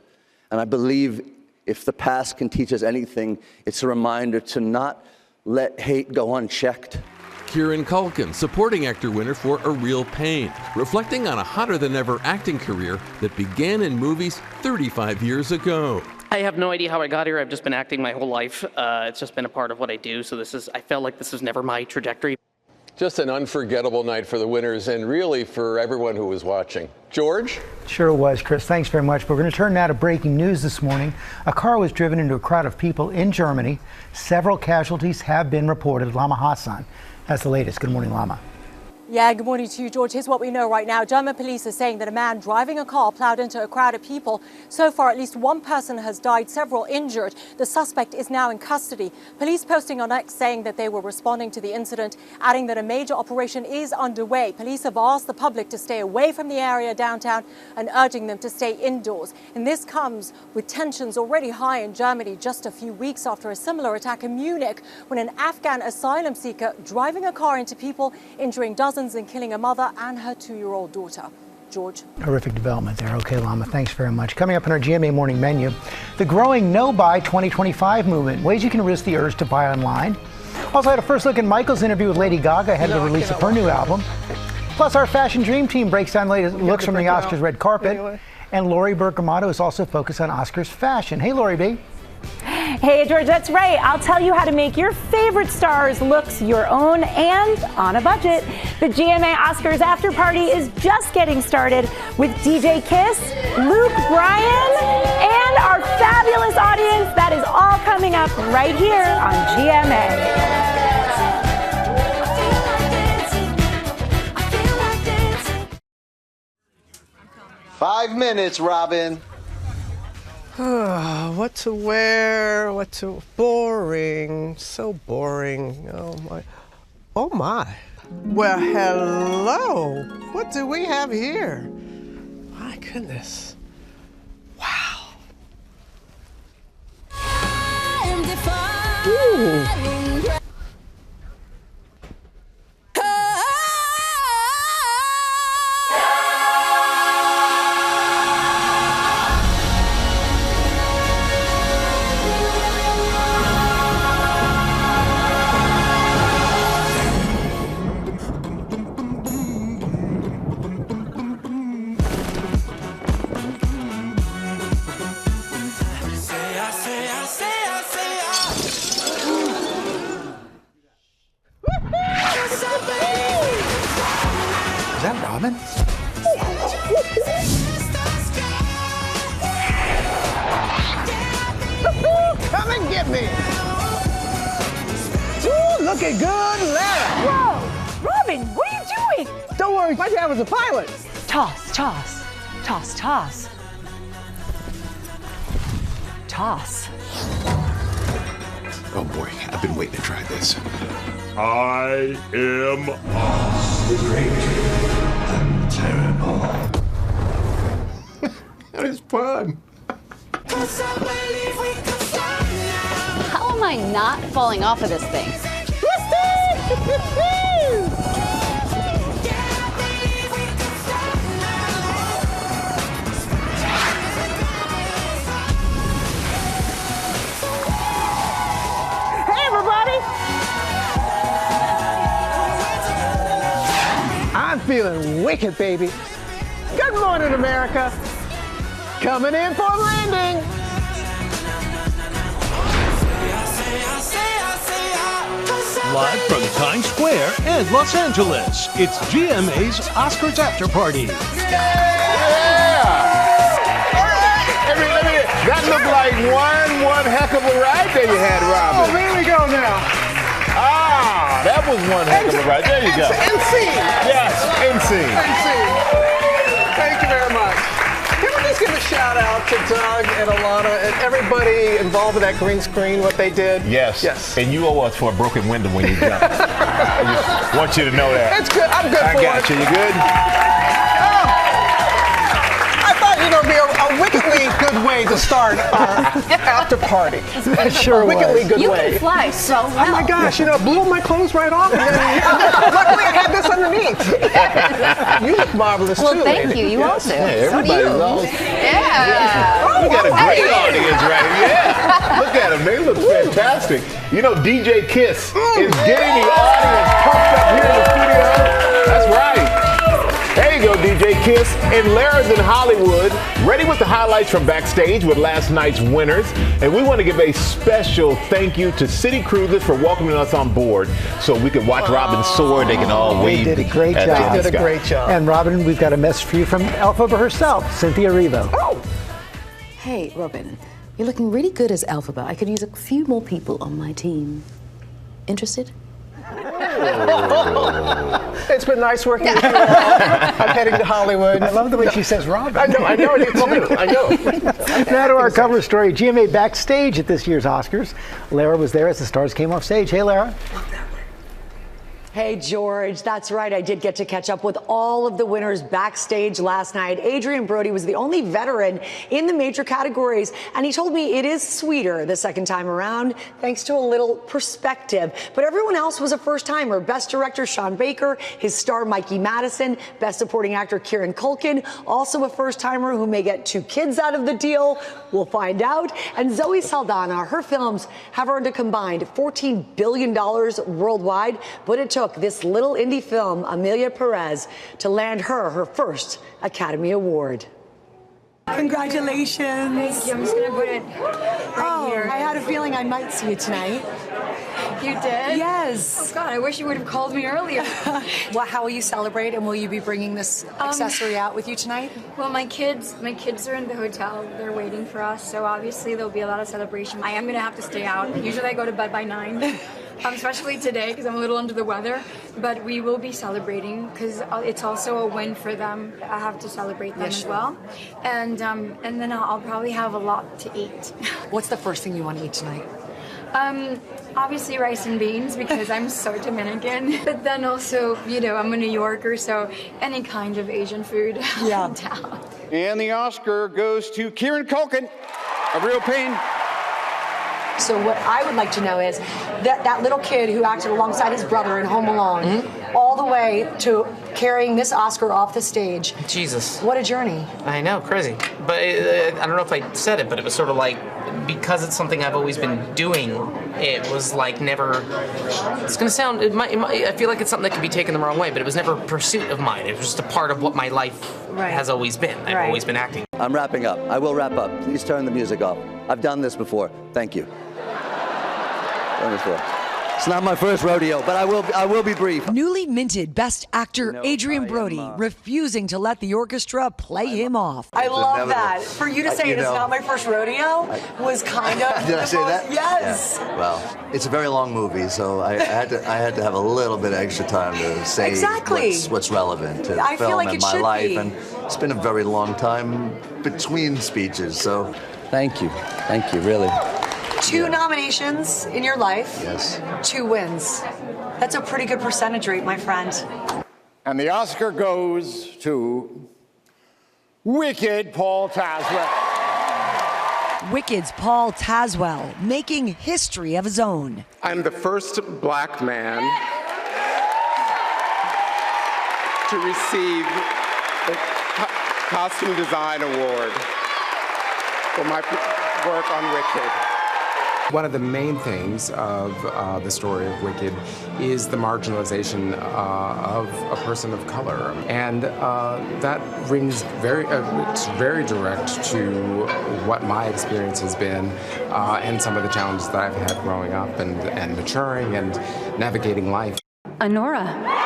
And I believe if the past can teach us anything, it's a reminder to not let hate go unchecked. Kieran Culkin, supporting actor winner for A Real Pain, reflecting on a hotter-than-ever acting career that began in movies 35 years ago. I have no idea how I got here. I've just been acting my whole life. It's just been a part of what I do. So I felt like this was never my trajectory. Just an unforgettable night for the winners and really for everyone who was watching. George? Sure was, Chris. Thanks very much. But we're going to turn now to breaking news this morning. A car was driven into a crowd of people in Germany. Several casualties have been reported. Lama Hassan has the latest. Good morning, Lama. Yeah, good morning to you, George. Here's what we know right now. German police are saying that a man driving a car plowed into a crowd of people. So far, at least one person has died, several injured. The suspect is now in custody. Police posting on X saying that they were responding to the incident, adding that a major operation is underway. Police have asked the public to stay away from the area downtown and urging them to stay indoors. And this comes with tensions already high in Germany just a few weeks after a similar attack in Munich when an Afghan asylum seeker driving a car into people, injuring dozens and killing a mother and her 2-year-old daughter. George. Horrific development there. Okay, Lama, thanks very much. Coming up in our GMA morning menu, the growing No Buy 2025 movement, ways you can resist the urge to buy online. Also had a first look at Michael's interview with Lady Gaga ahead of the release of her new album. Plus, our fashion dream team breaks down latest looks from the Oscars red carpet. And Lori Bergamato is also focused on Oscars fashion. Hey, Lori B. Hey, George, that's right. I'll tell you how to make your favorite stars' looks your own and on a budget. The GMA Oscars after party is just getting started with DJ Kiss, Luke Bryan, and our fabulous audience. That is all coming up right here on GMA. 5 minutes, Robin. What to wear? Boring. So boring. Oh my. Oh my. Well, hello. What do we have here? My goodness. Wow. Ooh. Is that Robin? Come and get me! Ooh, looking good, Lara! Whoa! Robin, what are you doing? Don't worry, my dad was a pilot. Toss, toss, toss, toss. Toss. Oh boy, I've been waiting to try this. I am Oz. The great and terrible. That is fun. How am I not falling off of this thing? Hey, everybody! I'm feeling wicked, baby. Good morning, America. Coming in for a landing. Live from Times Square and Los Angeles, it's GMA's Oscars After Party. Yeah! That looked like one heck of a ride that you had, Robin. Oh, here we go now. Ah, that was one heck of a ride. There you go. NC. Yes, NC. Thank you very much. Can we just give a shout out to Doug and Alana and everybody involved in that green screen, what they did? Yes. And you owe us for a broken window when you jump. I just want you to know that. It's good. I'm good for it. I got you. You good? I thought it would be a wickedly good way to start our after party. That sure was. Wickedly good You way. can fly so well. Oh my gosh, it blew my clothes right off. And then, luckily I had this underneath. You look marvelous Well, too, thank lady. you. You also. Hey, everybody's all. Yeah. We got a great Hey. audience right here. Yeah. Look at them. They look fantastic. You know, DJ Kiss is getting the audience pumped up here in the studio. That's right. There you go, DJ Kiss. And Lara's in Hollywood, ready with the highlights from backstage with last night's winners. And we want to give a special thank you to City Cruises for welcoming us on board so we could watch Robin soar. They can all wave. They did a great at the job. They did a sky. great job. And Robin, we've got a message for you from Elphaba herself, Cynthia Erivo. Oh. Hey, Robin, you're looking really good as Elphaba. I could use a few more people on my team. Interested? It's been nice working with you all. I'm heading to Hollywood. I love the way she says Robin. I know, I do too. I know. Now to our cover story. GMA backstage at this year's Oscars. Lara was there as the stars came off stage. Hey, Lara. Hey, George, that's right. I did get to catch up with all of the winners backstage last night. Adrian Brody was the only veteran in the major categories, and he told me it is sweeter the second time around, thanks to a little perspective. But everyone else was a first-timer. Best Director Sean Baker, his star Mikey Madison, Best Supporting Actor Kieran Culkin, also a first-timer who may get 2 kids out of the deal. We'll find out. And Zoe Saldana, her films have earned a combined $14 billion worldwide, but it took this little indie film, Amelia Perez, to land her first Academy Award. Congratulations. Thank you. I'm just going to put it right here. I had a feeling I might see you tonight. You did? Yes. Oh, God, I wish you would have called me earlier. Well, how will you celebrate, and will you be bringing this accessory out with you tonight? Well, my kids are in the hotel. They're waiting for us, so obviously there'll be a lot of celebration. I am going to have to stay out. Usually I go to bed by 9. Especially today because I'm a little under the weather, but we will be celebrating because it's also a win for them. I have to celebrate them as well, and then I'll probably have a lot to eat. What's the first thing you want to eat tonight? Obviously rice and beans because I'm so Dominican, but then also, I'm a New Yorker, so any kind of Asian food. Yeah. And the Oscar goes to Kieran Culkin, A Real Pain. So what I would like to know is that little kid who acted alongside his brother in Home Alone, all the way to carrying this Oscar off the stage. Jesus. What a journey. I know, crazy. But I don't know if I said it, but it was sort of like, because it's something I've always been doing, it was like never, it's going to sound, I feel like it's something that could be taken the wrong way, but it was never a pursuit of mine. It was just a part of what my life has always been. I've always been acting. I'm wrapping up. I will wrap up. Please turn the music off. I've done this before. Thank you. It's not my first rodeo, but I will be brief. Newly minted Best Actor Adrian Brody refusing to let the orchestra play him off. I love that. For you to say it's not my first rodeo was kind of. Did I say that? Yes. Yeah. Well, it's a very long movie, so I had to have a little bit of extra time to say what's relevant to the film and my life, and it's been a very long time between speeches. So, thank you, really. 2 nominations in your life. Yes. 2 wins. That's a pretty good percentage rate, my friend. And the Oscar goes to Wicked Paul Tazewell. Wicked's Paul Tazwell making history of his own. I'm the first black man to receive the Costume Design Award for my work on Wicked. One of the main themes of the story of Wicked is the marginalization of a person of color. And that rings it's very direct to what my experience has been and some of the challenges that I've had growing up and maturing and navigating life. Honora.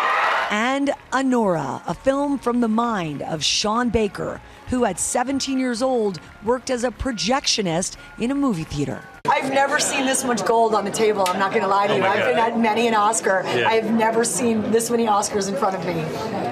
And Honora, a film from the mind of Sean Baker, who at 17 years old worked as a projectionist in a movie theater. I've never seen this much gold on the table. I'm not going to lie to you. I've been at many an Oscar. Yeah. I have never seen this many Oscars in front of me.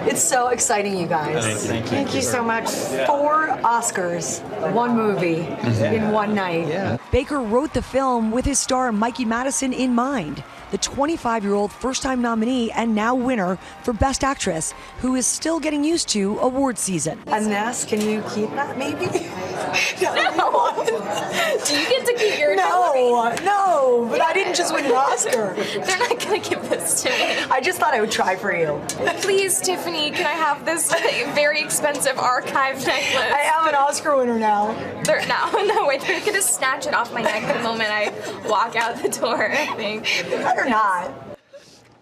It's so exciting, you guys. Thank you so much. 4 Oscars, 1 movie in one night. Yeah. Baker wrote the film with his star Mikey Madison in mind. The 25-year-old first-time nominee and now winner for Best Actress, who is still getting used to award season. Ines, can you keep that maybe? No. Do you get to keep your No, but I didn't just win an Oscar. They're not going to give this to me. I just thought I would try for you. Please, Tiffany, can I have this very expensive archive necklace? I am an Oscar winner now. No, wait, they're going to snatch it off my neck the moment I walk out the door, I think. Better not.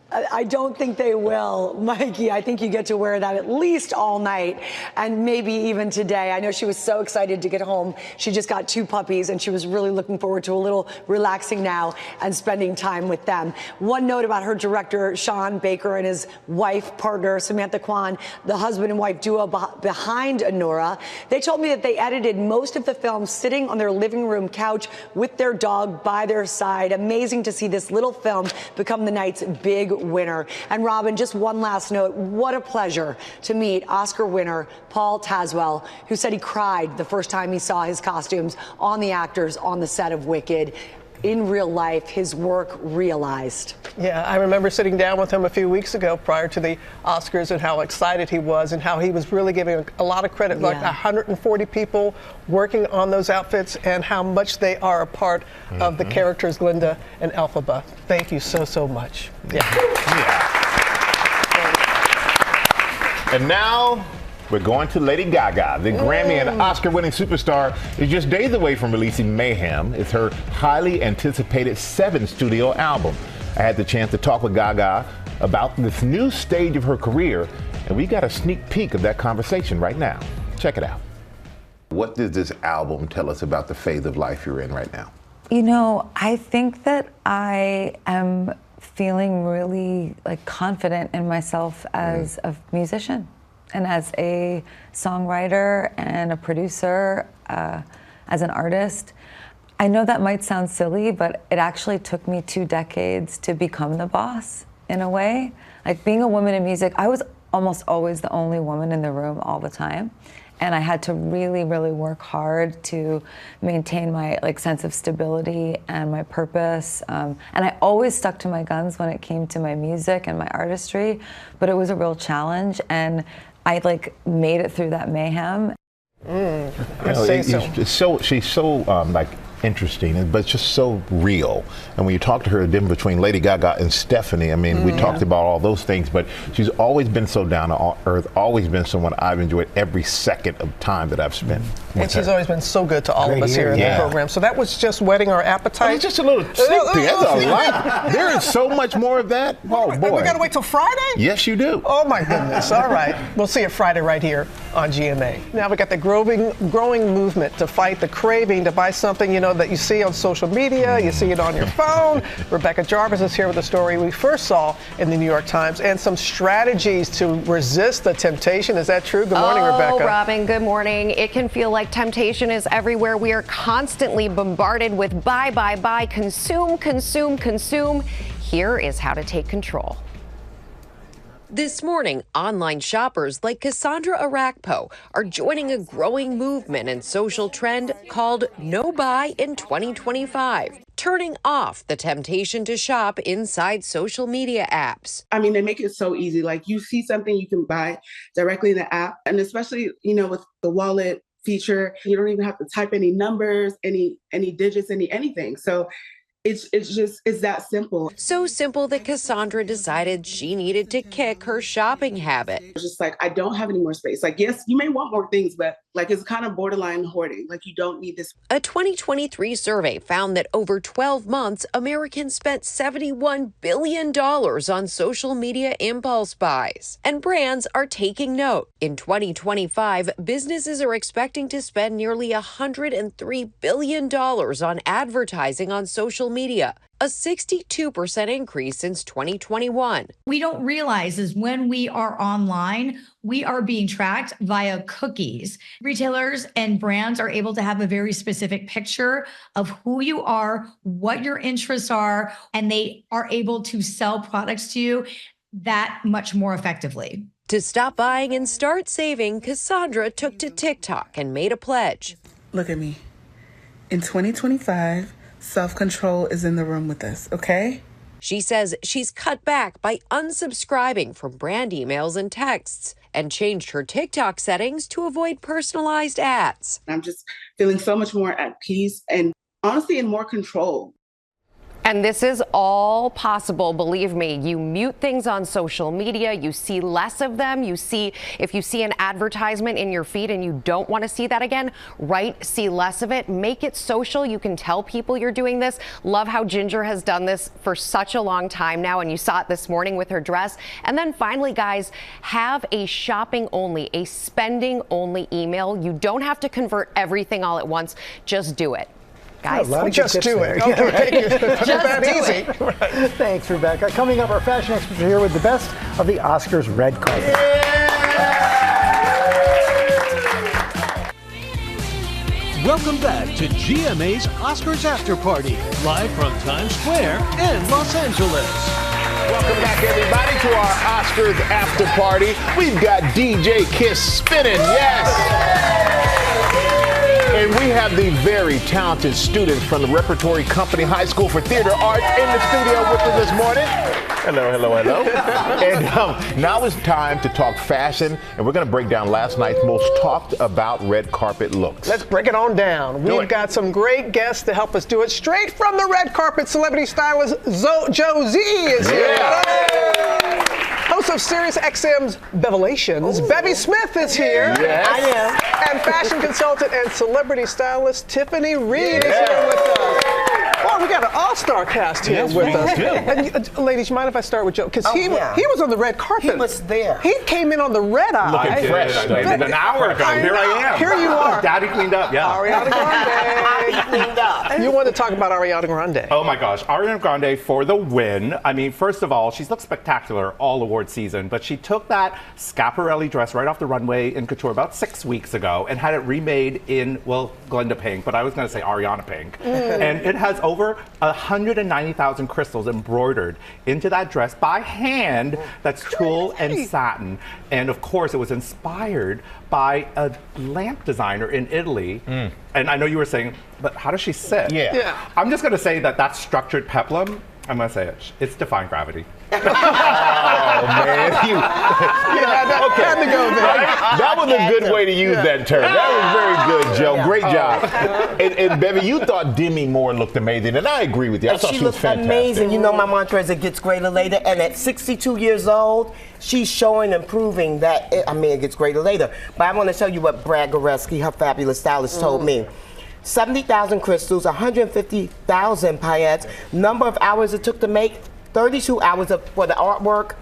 I don't think they will, Mikey. I think you get to wear that at least all night and maybe even today. I know she was so excited to get home. She just got 2 puppies and she was really looking forward to a little relaxing now and spending time with them. One note about her director, Sean Baker, and his wife, partner, Samantha Kwan, the husband and wife duo behind Honora. They told me that they edited most of the film sitting on their living room couch with their dog by their side. Amazing to see this little film become the night's big winner. And Robin, just one last note. What a pleasure to meet Oscar winner Paul Tazwell, who said he cried the first time he saw his costumes on the actors on the set of Wicked. In real life, his work realized. Yeah, I remember sitting down with him a few weeks ago prior to the Oscars and how excited he was and how he was really giving a lot of credit, like 140 people working on those outfits and how much they are a part of the characters Glinda and Elphaba. Thank you so much. And now we're going to Lady Gaga. The Grammy and Oscar-winning superstar is just days away from releasing Mayhem. It's her highly anticipated 7th studio album. I had the chance to talk with Gaga about this new stage of her career, and we got a sneak peek of that conversation right now. Check it out. What does this album tell us about the phase of life you're in right now? You know, I think that I am feeling really confident in myself as a musician. And as a songwriter and a producer, as an artist. I know that might sound silly, but it actually took me 2 decades to become the boss, in a way. Like, being a woman in music, I was almost always the only woman in the room all the time. And I had to really, really work hard to maintain my sense of stability and my purpose. And I always stuck to my guns when it came to my music and my artistry, but it was a real challenge. And I made it through that mayhem. She's so interesting, but just so real. And when you talk to her, the difference between Lady Gaga and Stephanie, I mean, we talked about all those things, but she's always been so down to earth, always been someone I've enjoyed every second of time that I've spent with And she's always been so good to all of us here in the program. So that was just whetting our appetite. It's just a little sneak peek. That's a lot. There is so much more of that. Oh, boy. We got to wait till Friday? Yes, you do. Oh, my goodness. All right. We'll see you Friday right here on GMA. Now we got the growing movement to fight the craving to buy something, that you see on social media, you see it on your phone. Rebecca Jarvis is here with a story we first saw in the New York Times and some strategies to resist the temptation. Is that true? Good morning, Rebecca. Robin, good morning. It can feel like temptation is everywhere. We are constantly bombarded with buy, consume, consume, consume. Here is how to take control. This morning, online shoppers like Cassandra Arakpo are joining a growing movement and social trend called No Buy in 2025, turning off the temptation to shop inside social media apps. I mean, they make it so easy. Like, you see something you can buy directly in the app, and especially, with the wallet feature. You don't even have to type any numbers, any digits, anything. So it's that simple. So simple that Cassandra decided she needed to kick her shopping habit. It's just like, I don't have any more space. Like, yes, you may want more things, but like, it's kind of borderline hoarding. Like, you don't need this. A 2023 survey found that over 12 months, Americans spent $71 billion on social media impulse buys. And brands are taking note. In 2025, businesses are expecting to spend nearly $103 billion on advertising on social media, a 62% increase since 2021. We don't realize is when we are online, we are being tracked via cookies. Retailers and brands are able to have a very specific picture of who you are, what your interests are, and they are able to sell products to you that much more effectively. To stop buying and start saving, Cassandra took to TikTok and made a pledge. Look at me. In 2025, self-control is in the room with us, okay? She says she's cut back by unsubscribing from brand emails and texts and changed her TikTok settings to avoid personalized ads. I'm just feeling so much more at peace and honestly in more control. And this is all possible, believe me. You mute things on social media, you see less of them. If you see an advertisement in your feed and you don't want to see that again, see less of it. Make it social. You can tell people you're doing this. Love how Ginger has done this for such a long time now, and you saw it this morning with her dress. And then finally, guys, have a shopping only, a spending only email. You don't have to convert everything all at once. Just do it. Guys, just do it. Okay. Just that easy. Right. Thanks, Rebecca. Coming up, our fashion experts are here with the best of the Oscars red carpet. Welcome back to GMA's Oscars After Party, live from Times Square in Los Angeles. Welcome back, everybody, to our Oscars After Party. We've got DJ Kiss spinning, yes! And we have the very talented students from the Repertory Company High School for Theater Arts in the studio with us this morning. Hello, hello, hello. And now it's time to talk fashion, and we're going to break down last night's most talked about red carpet looks. Let's break it on down. We've got some great guests to help us do it. Straight from the red carpet, celebrity stylist Joe Z is here. Host of Sirius XM's Bevelations, Bevy Smith is here. Yes. I am. And fashion consultant and celebrity stylist Tiffany Reed is here with us. Oh, we got an all-star cast here with us. And, ladies, you mind if I start with Joe? Because he was on the red carpet. He was there. He came in on the red eye. Looking fresh. An hour ago, here I am. Here you are. Daddy cleaned up, yeah. Ariana Grande. Cleaned up. You want to talk about Ariana Grande. Oh my gosh, Ariana Grande for the win. I mean, first of all, she's looked spectacular all award season, but she took that Schiaparelli dress right off the runway in couture about 6 weeks ago and had it remade in, well, Glenda Pink, but I was going to say Ariana Pink. And it has over 190,000 crystals embroidered into that dress by hand. That's tulle and satin. And of course, it was inspired by a lamp designer in Italy. And I know you were saying, but how does she sit? Yeah. I'm just going to say that structured peplum, I'm going to say it, it's defying gravity. Oh, man. Had to go there. That was a good way to use that term. That was very good, Joe. Great job. And Bevy, you thought Demi Moore looked amazing, and I agree with you. I thought she was fantastic. Amazing. You know my mantra is it gets greater later, and at 62 years old, she's showing and proving that, it gets greater later. But I want to tell you what Brad Goreski, her fabulous stylist, told me. 70,000 crystals, 150,000 paillettes, number of hours it took to make, 32 hours for the artwork,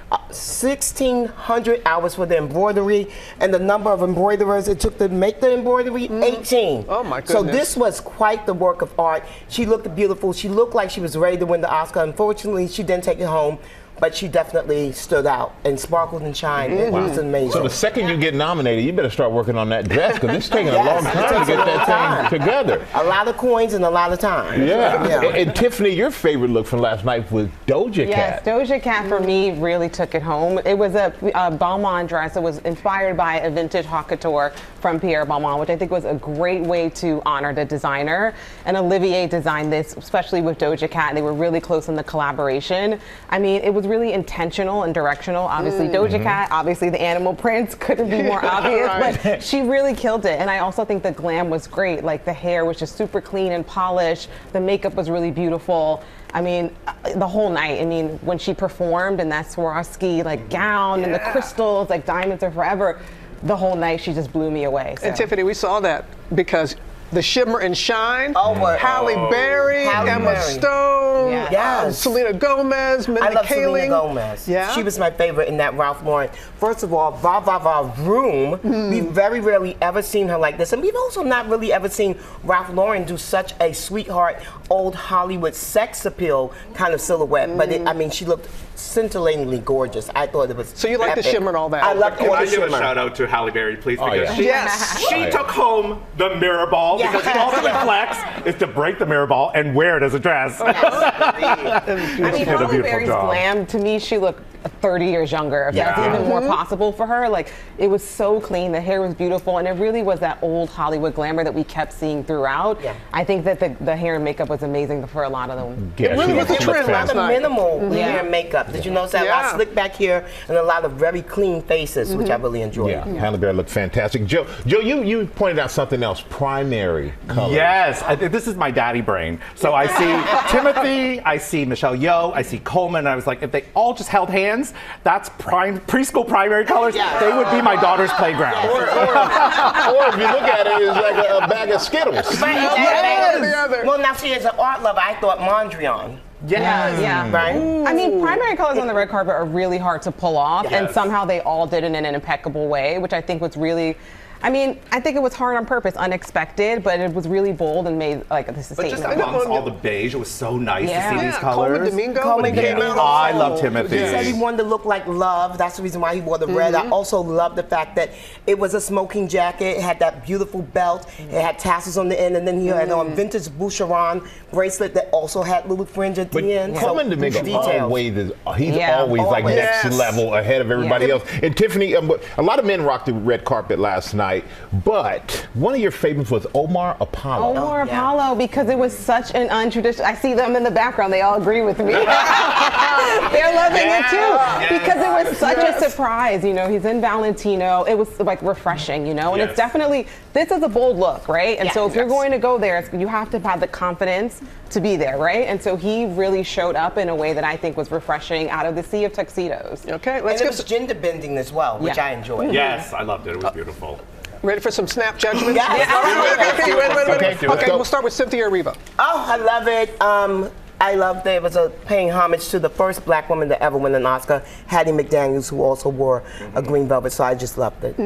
1,600 hours for the embroidery, and the number of embroiderers it took to make the embroidery, 18. Oh my goodness. So this was quite the work of art. She looked beautiful. She looked like she was ready to win the Oscar. Unfortunately, she didn't take it home, but she definitely stood out and sparkled and shined. It was amazing. So the second you get nominated, you better start working on that dress, because it's taking a long time to get that thing together. A lot of coins and a lot of time. Yeah. And Tiffany, your favorite look from last night was Doja Cat. Yes, Doja Cat for me really took it home. It was a Balmain dress. It was inspired by a vintage haute couture from Pierre Balmain, which I think was a great way to honor the designer. And Olivier designed this, especially with Doja Cat. They were really close in the collaboration. I mean, it was really intentional and directional. Obviously, Doja Cat, obviously the animal prints couldn't be more obvious, but she really killed it. And I also think the glam was great. Like the hair was just super clean and polished. The makeup was really beautiful. I mean, the whole night. I mean, when she performed in that Swarovski like gown and the crystals, like diamonds are forever, the whole night she just blew me away. So. And Tiffany, we saw that because the shimmer and shine, Halle Berry, Emma Stone, Selena Gomez, Mindy I love Kaling. Selena Gomez. Yeah? She was my favorite in that Ralph Lauren. First of all, Va Va Va Room, we've very rarely ever seen her like this. And we've also not really ever seen Ralph Lauren do such a sweetheart, old Hollywood sex appeal kind of silhouette. But I mean, she looked scintillatingly gorgeous. I thought it was So you like the shimmer and all that? I love Can all I the give a shimmer. shout out to Halle Berry, please? Because Yes. she took home the mirror ball because the ultimate flex is to break the mirror ball and wear it as a dress. I mean, Halle Berry's glam, to me, she looked 30 years younger, if that's even more possible for her. Like, it was so clean, the hair was beautiful, and it really was that old Hollywood glamour that we kept seeing throughout. I think that the hair and makeup was amazing for a lot of them. It really was a trend last night. minimal hair and makeup. Did you notice that? A lot of slick back here and a lot of very clean faces, which I really enjoyed. Yeah, Halle Berry looked fantastic. Joe, you pointed out something else, primary colors. Yes, this is my daddy brain. So I see Timothy, I see Michelle Yeoh, I see Coleman, and I was like, if they all just held hands, that's preschool primary colors. They would be my daughter's playground. Or if you look at it, it's like a bag of Skittles. Well, now see, as an art lover, I thought Mondrian. Yeah. Right? I mean, primary colors on the red carpet are really hard to pull off, and Yes. somehow they all did it in an impeccable way, which I think was really, I mean, I think it was hard on purpose, unexpected, but it was really bold and made like this But just statement. amongst all the beige, it was so nice to see these Coleman colors. Domingo, when he came out. I love Timothy. He said he wanted to look like Love. That's the reason why he wore the red. I also love the fact that it was a smoking jacket. It had that beautiful belt. It had tassels on the end, and then he had on vintage Boucheron bracelet that also had little fringe at the end. Coleman Domingo always is, he's always like always. next level ahead of everybody else. And Tiffany, a lot of men rocked the red carpet last night, but one of your favorites was Omar Apollo. Omar Apollo, because it was such an untraditional. I see them in the background. They all agree with me. They're loving it too, because it was such a surprise. You know, he's in Valentino. It was like refreshing, you know, and it's definitely, this is a bold look, right? And so if you're going to go there, you have to have the confidence to be there, right? And so he really showed up in a way that I think was refreshing out of the sea of tuxedos. Okay, And it was gender bending as well, which I enjoyed. Yes, I loved it. It was beautiful. Ready for some snap judgments? Yes. Okay, we'll start with Cynthia Erivo. Oh, I love it. I love that it was a paying homage to the first black woman to ever win an Oscar, Hattie McDaniels, who also wore a green velvet, so I just loved it.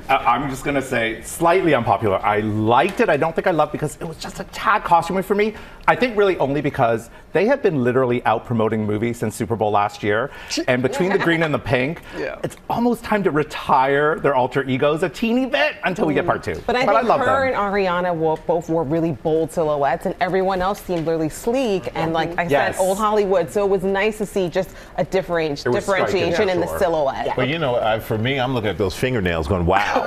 I'm just going to say, slightly unpopular. I liked it. I don't think I loved it because it was just a tad costumey for me. I think really only because they have been literally out promoting movies since Super Bowl last year. And between the green and the pink, it's almost time to retire their alter egos a teeny bit until we get part two. But I think love her them. and Ariana both wore really bold silhouettes, and everyone else seemed really sleek and, like I said, old Hollywood. So it was nice to see just a differentiation in the silhouette. Well, you know, for me, I'm looking at those fingernails going, wow.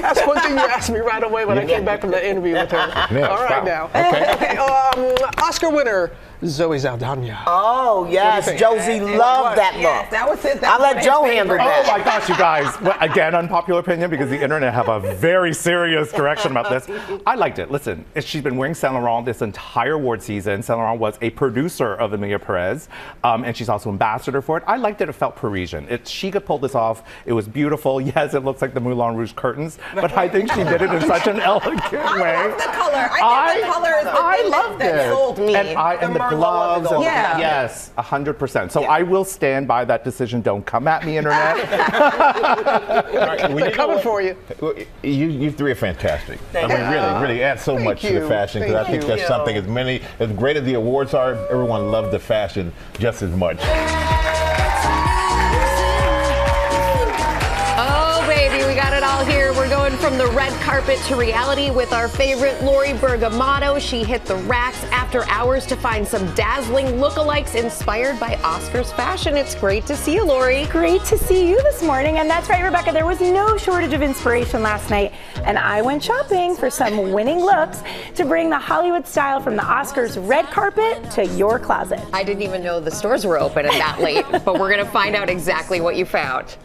That's one thing you asked me right away when I came back from the interview with her. All right now. Okay. Oscar winner Zoe Saldana. Oh, yes. Josie loved that look. Yes, that was it. I'll let Joe handle that. Oh my gosh, you guys. Well, again, unpopular opinion because the internet have a very serious direction about this. I liked it. Listen, she's been wearing Saint Laurent this entire award season. Saint Laurent was a producer of Emilia Perez, and she's also ambassador for it. I liked it. It felt Parisian. She could pull this off. It was beautiful. Yes, it looks like the Moulin Rouge curtains, but I think she did it in such an elegant way. I love the color. I think the color is the thing that sold me. And the gloves. And yeah. Yes, 100%. So I will stand by that decision. Don't come at me, internet. They're coming for you. You three are fantastic. I mean, really add so much to the fashion because I think that's something as great as the awards are, everyone loved the fashion just as much. Oh, baby, we got it all here. We're going from from the red carpet to reality with our favorite Lori Bergamotto. She hit the racks after hours to find some dazzling lookalikes inspired by Oscars fashion. It's great to see you, Lori. Great to see you this morning. And that's right, Rebecca, there was no shortage of inspiration last night. And I went shopping for some winning looks to bring the Hollywood style from the Oscars red carpet to your closet. I didn't even know the stores were open and that late, but we're going to find out exactly what you found.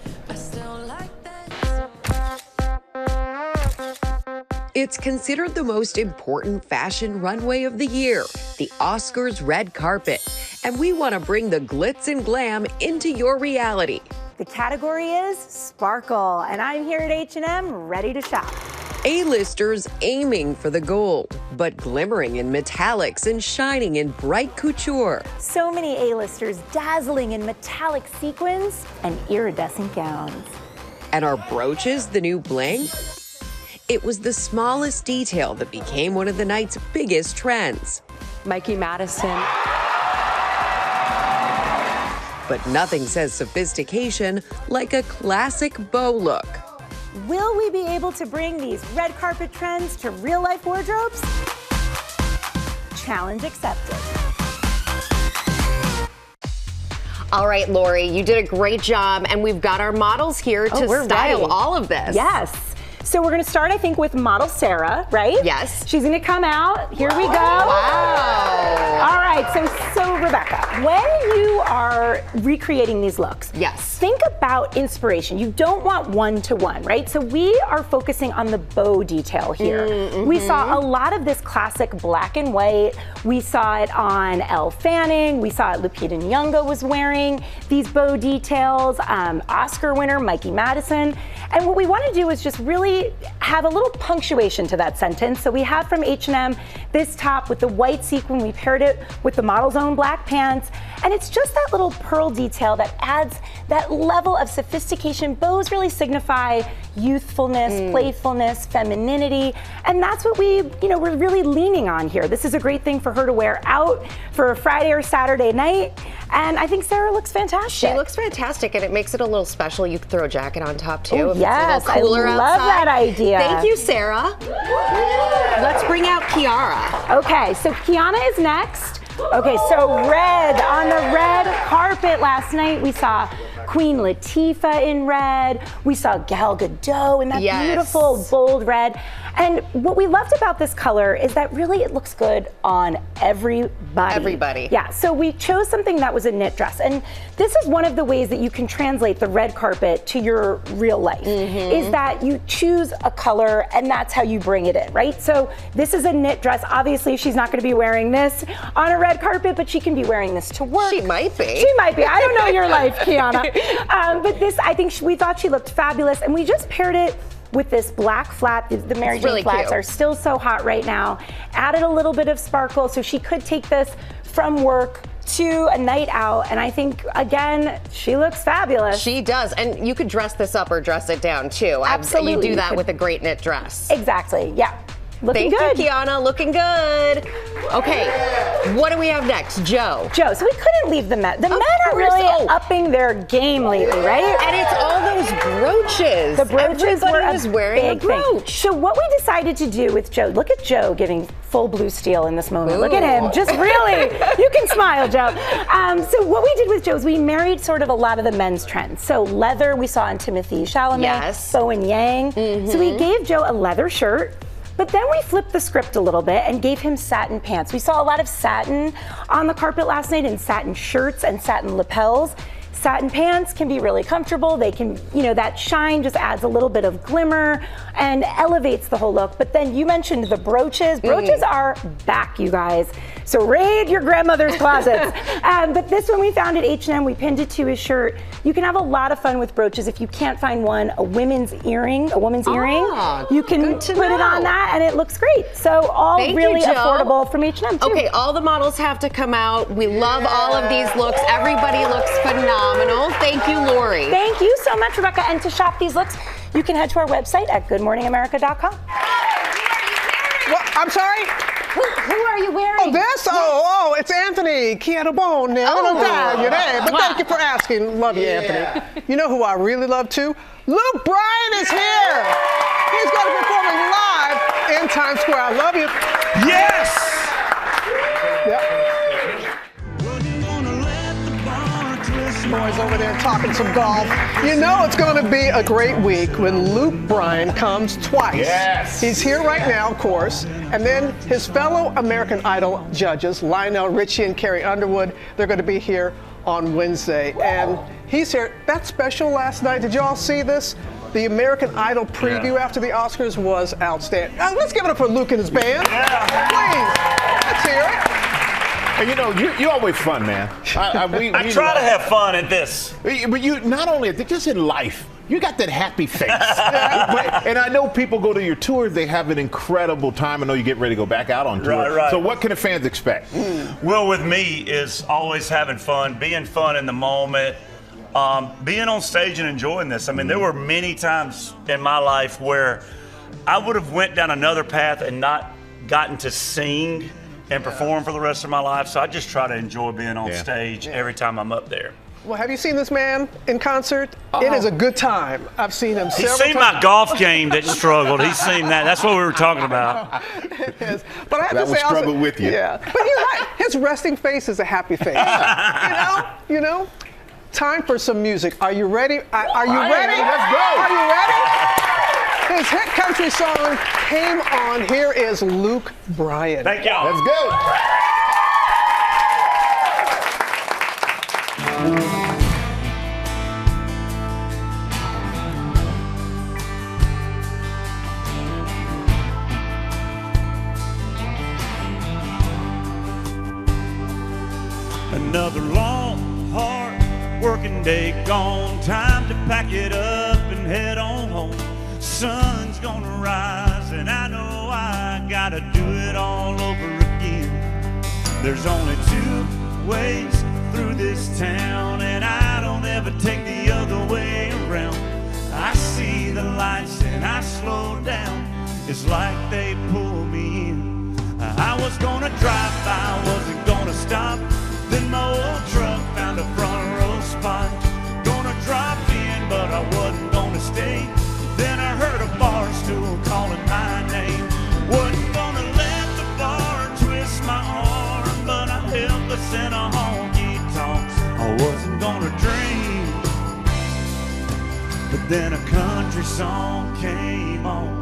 It's considered the most important fashion runway of the year, the Oscars red carpet. And we want to bring the glitz and glam into your reality. The category is sparkle, and I'm here at H&M ready to shop. A-listers aiming for the gold, but glimmering in metallics and shining in bright couture. So many A-listers dazzling in metallic sequins and iridescent gowns. And are brooches the new bling? It was the smallest detail that became one of the night's biggest trends. Mikey Madison. But nothing says sophistication like a classic bow look. Will we be able to bring these red carpet trends to real-life wardrobes? Challenge accepted. All right, Lori, you did a great job, and we've got our models here to style all of this. Yes. So we're going to start, I think, with model Sarah, right? Yes. She's going to come out. Here we go. Wow. All right. So Rebecca, when you are recreating these looks, yes, think about inspiration. You don't want one-to-one, right? So we are focusing on the bow detail here. Mm-hmm. We saw a lot of this classic black and white. We saw it on Elle Fanning. We saw it Lupita Nyong'o was wearing these bow details. Oscar winner Mikey Madison. And what we want to do is just really have a little punctuation to that sentence. So we have from H&M this top with the white sequin. We paired it with the model's own black pants. And it's just that little pearl detail that adds that level of sophistication. Bows really signify youthfulness, playfulness, femininity. And that's what we're really leaning on here. This is a great thing for her to wear out for a Friday or Saturday night. And I think Sarah looks fantastic. She looks fantastic, and it makes it a little special. You could throw a jacket on top, too. Oh, yes, it's a little cooler I love outside. that idea. Thank you, Sarah. Let's bring out Kiara. Okay, so Kiana is next. Okay, so red, on the red carpet last night, we saw Queen Latifah in red. We saw Gal Gadot in that beautiful, bold red. And what we loved about this color is that really it looks good on everybody. Yeah, so we chose something that was a knit dress. And this is one of the ways that you can translate the red carpet to your real life, is that you choose a color and that's how you bring it in, right? So this is a knit dress. Obviously, she's not gonna be wearing this on a red carpet, but she can be wearing this to work. She might be. She might be. I don't know your life, Kiana. But this, I think we thought she looked fabulous, and we just paired it with this black flat. The Mary Jane really flats cute. are still so hot right now. Added a little bit of sparkle, so she could take this from work to a night out, and I think, again, she looks fabulous. She does, and you could dress this up or dress it down, too. Absolutely. You do that with a great knit dress. Exactly, yeah. Looking Thank good. you, Kiana. Looking good. Okay, what do we have next? Joe. Joe, so we couldn't leave the men. The men are really upping their game lately, right? And it's all those brooches. The brooches Everybody were was a wearing a big thing. brooch. So what we decided to do with Joe, look at Joe giving full blue steel in this moment. Look at him, just really, you can smile, Joe. So what we did with Joe is we married sort of a lot of the men's trends. So leather we saw in Timothée Chalamet, Bo and Yang. So we gave Joe a leather shirt. But then we flipped the script a little bit and gave him satin pants. We saw a lot of satin on the carpet last night, and satin shirts and satin lapels. Satin pants can be really comfortable. They can, that shine just adds a little bit of glimmer and elevates the whole look. But then you mentioned the brooches. Brooches are back, you guys. So raid your grandmother's closets. But this one we found at H&M. We pinned it to his shirt. You can have a lot of fun with brooches. If you can't find one, a women's earring, you can put it on that, and it looks great. So all really affordable from H&M too. Okay, all the models have to come out. We love all of these looks. Everybody looks phenomenal. Thank you, Lori. Thank you so much, Rebecca. And to shop these looks, you can head to our website at goodmorningamerica.com. What? I'm sorry? Who are you wearing? Oh, this? Oh, it's Anthony Kianabone now. But thank you for asking. Love you, Anthony. You know who I really love too? Luke Bryan is here. he's going to be performing live in Times Square. I love you. Yes! Yep. Boys over there talking some golf. You know it's going to be a great week when Luke Bryan comes twice. Yes. He's here right now, of course. And then his fellow American Idol judges, Lionel Richie and Carrie Underwood, they're going to be here on Wednesday. And he's here. That special last night, did you all see this? The American Idol preview after the Oscars was outstanding. Let's give it up for Luke and his band. Please. Let's hear it. And you know, you're always fun, man. I try to have fun at this. But you, not only, just in life, you got that happy face. And I know people go to your tours, they have an incredible time. I know you get ready to go back out on tour. Right. So what can the fans expect? Well, with me is always having fun, being fun in the moment, being on stage and enjoying this. I mean, there were many times in my life where I would have went down another path and not gotten to sing and perform for the rest of my life. So I just try to enjoy being on stage every time I'm up there. Well, have you seen this man in concert? It is a good time. I've seen him several times. He's seen my golf game that struggled. He's seen that. That's what we were talking about. Yes. But I have that to will say struggle also, with you. Yeah. But his resting face is a happy face. You know? Time for some music. Are you ready? Are you ready? Let's go. Are you ready? His hit country song came on. Here is Luke Bryan. Thank y'all. Let's go. Another long, hard working day gone. Time to pack it up and head on home. Sun's gonna rise and I know I gotta do it all over again. There's only two ways through this town and I don't ever take the other way around. I see the lights and I slow down. It's like they pull me in. I was gonna drive by, wasn't gonna stop. Then my old truck found a front row spot. Gonna drop in, but I wasn't gonna stay. Then I heard a bar stool calling my name. Wasn't gonna let the bar twist my arm, but I'm helpless in a honky-tonk. I wasn't gonna dream. But then a country song came on.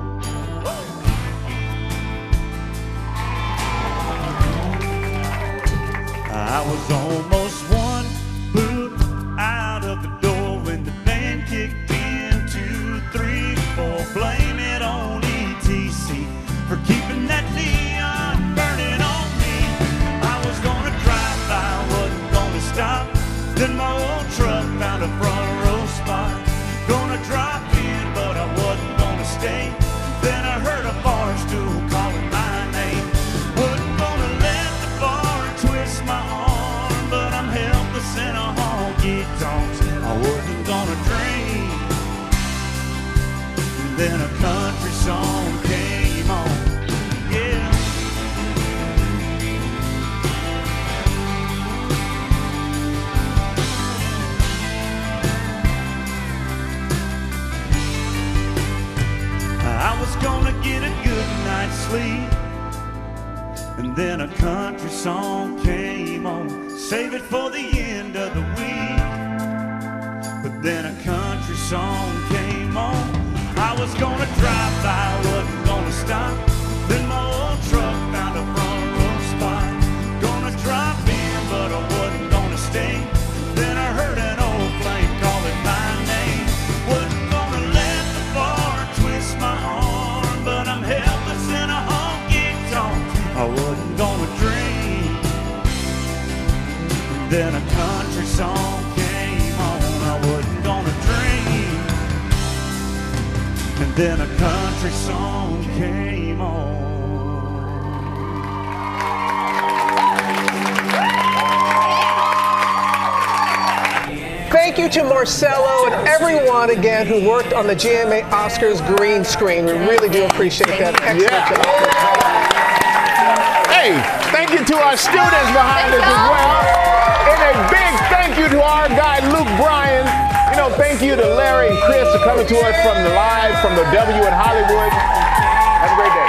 I was almost one boot out of the door when the band kicked in. 2, 3, 4. Blame it on ETC for keeping that neon burning on me. I was gonna drive by, wasn't gonna stop. Then my old truck found a front row spot. Gonna drop in, but I wasn't gonna stay. Then I heard a bar stool calling my name. Wasn't gonna let the bar twist my arm, but I'm helpless in a honky-tonk. I wasn't gonna dream. Then a country song came on. Yeah. I was gonna get a good night's sleep, and then a country song came on. Save it for the end of the week. But then a country song came on. I was gonna drive by, wasn't gonna stop. Then my old truck found a front row spot. Gonna drop in, but I wasn't gonna stay. Then I heard an old flame calling my name. Wasn't gonna let the bar twist my arm, but I'm helpless in a honky-tonk. I wasn't gonna dream. Then a country song came on. I wasn't gonna dream. And then a country song came on. Thank you to Marcelo and everyone again who worked on the GMA Oscars green screen. We really do appreciate that. Excellent job. Hey, thank you to our students behind us as well. And a big thank you to our guy, Luke Bryan. You note, thank you to Larry and Chris for coming to us live from the W in Hollywood. Have a great day.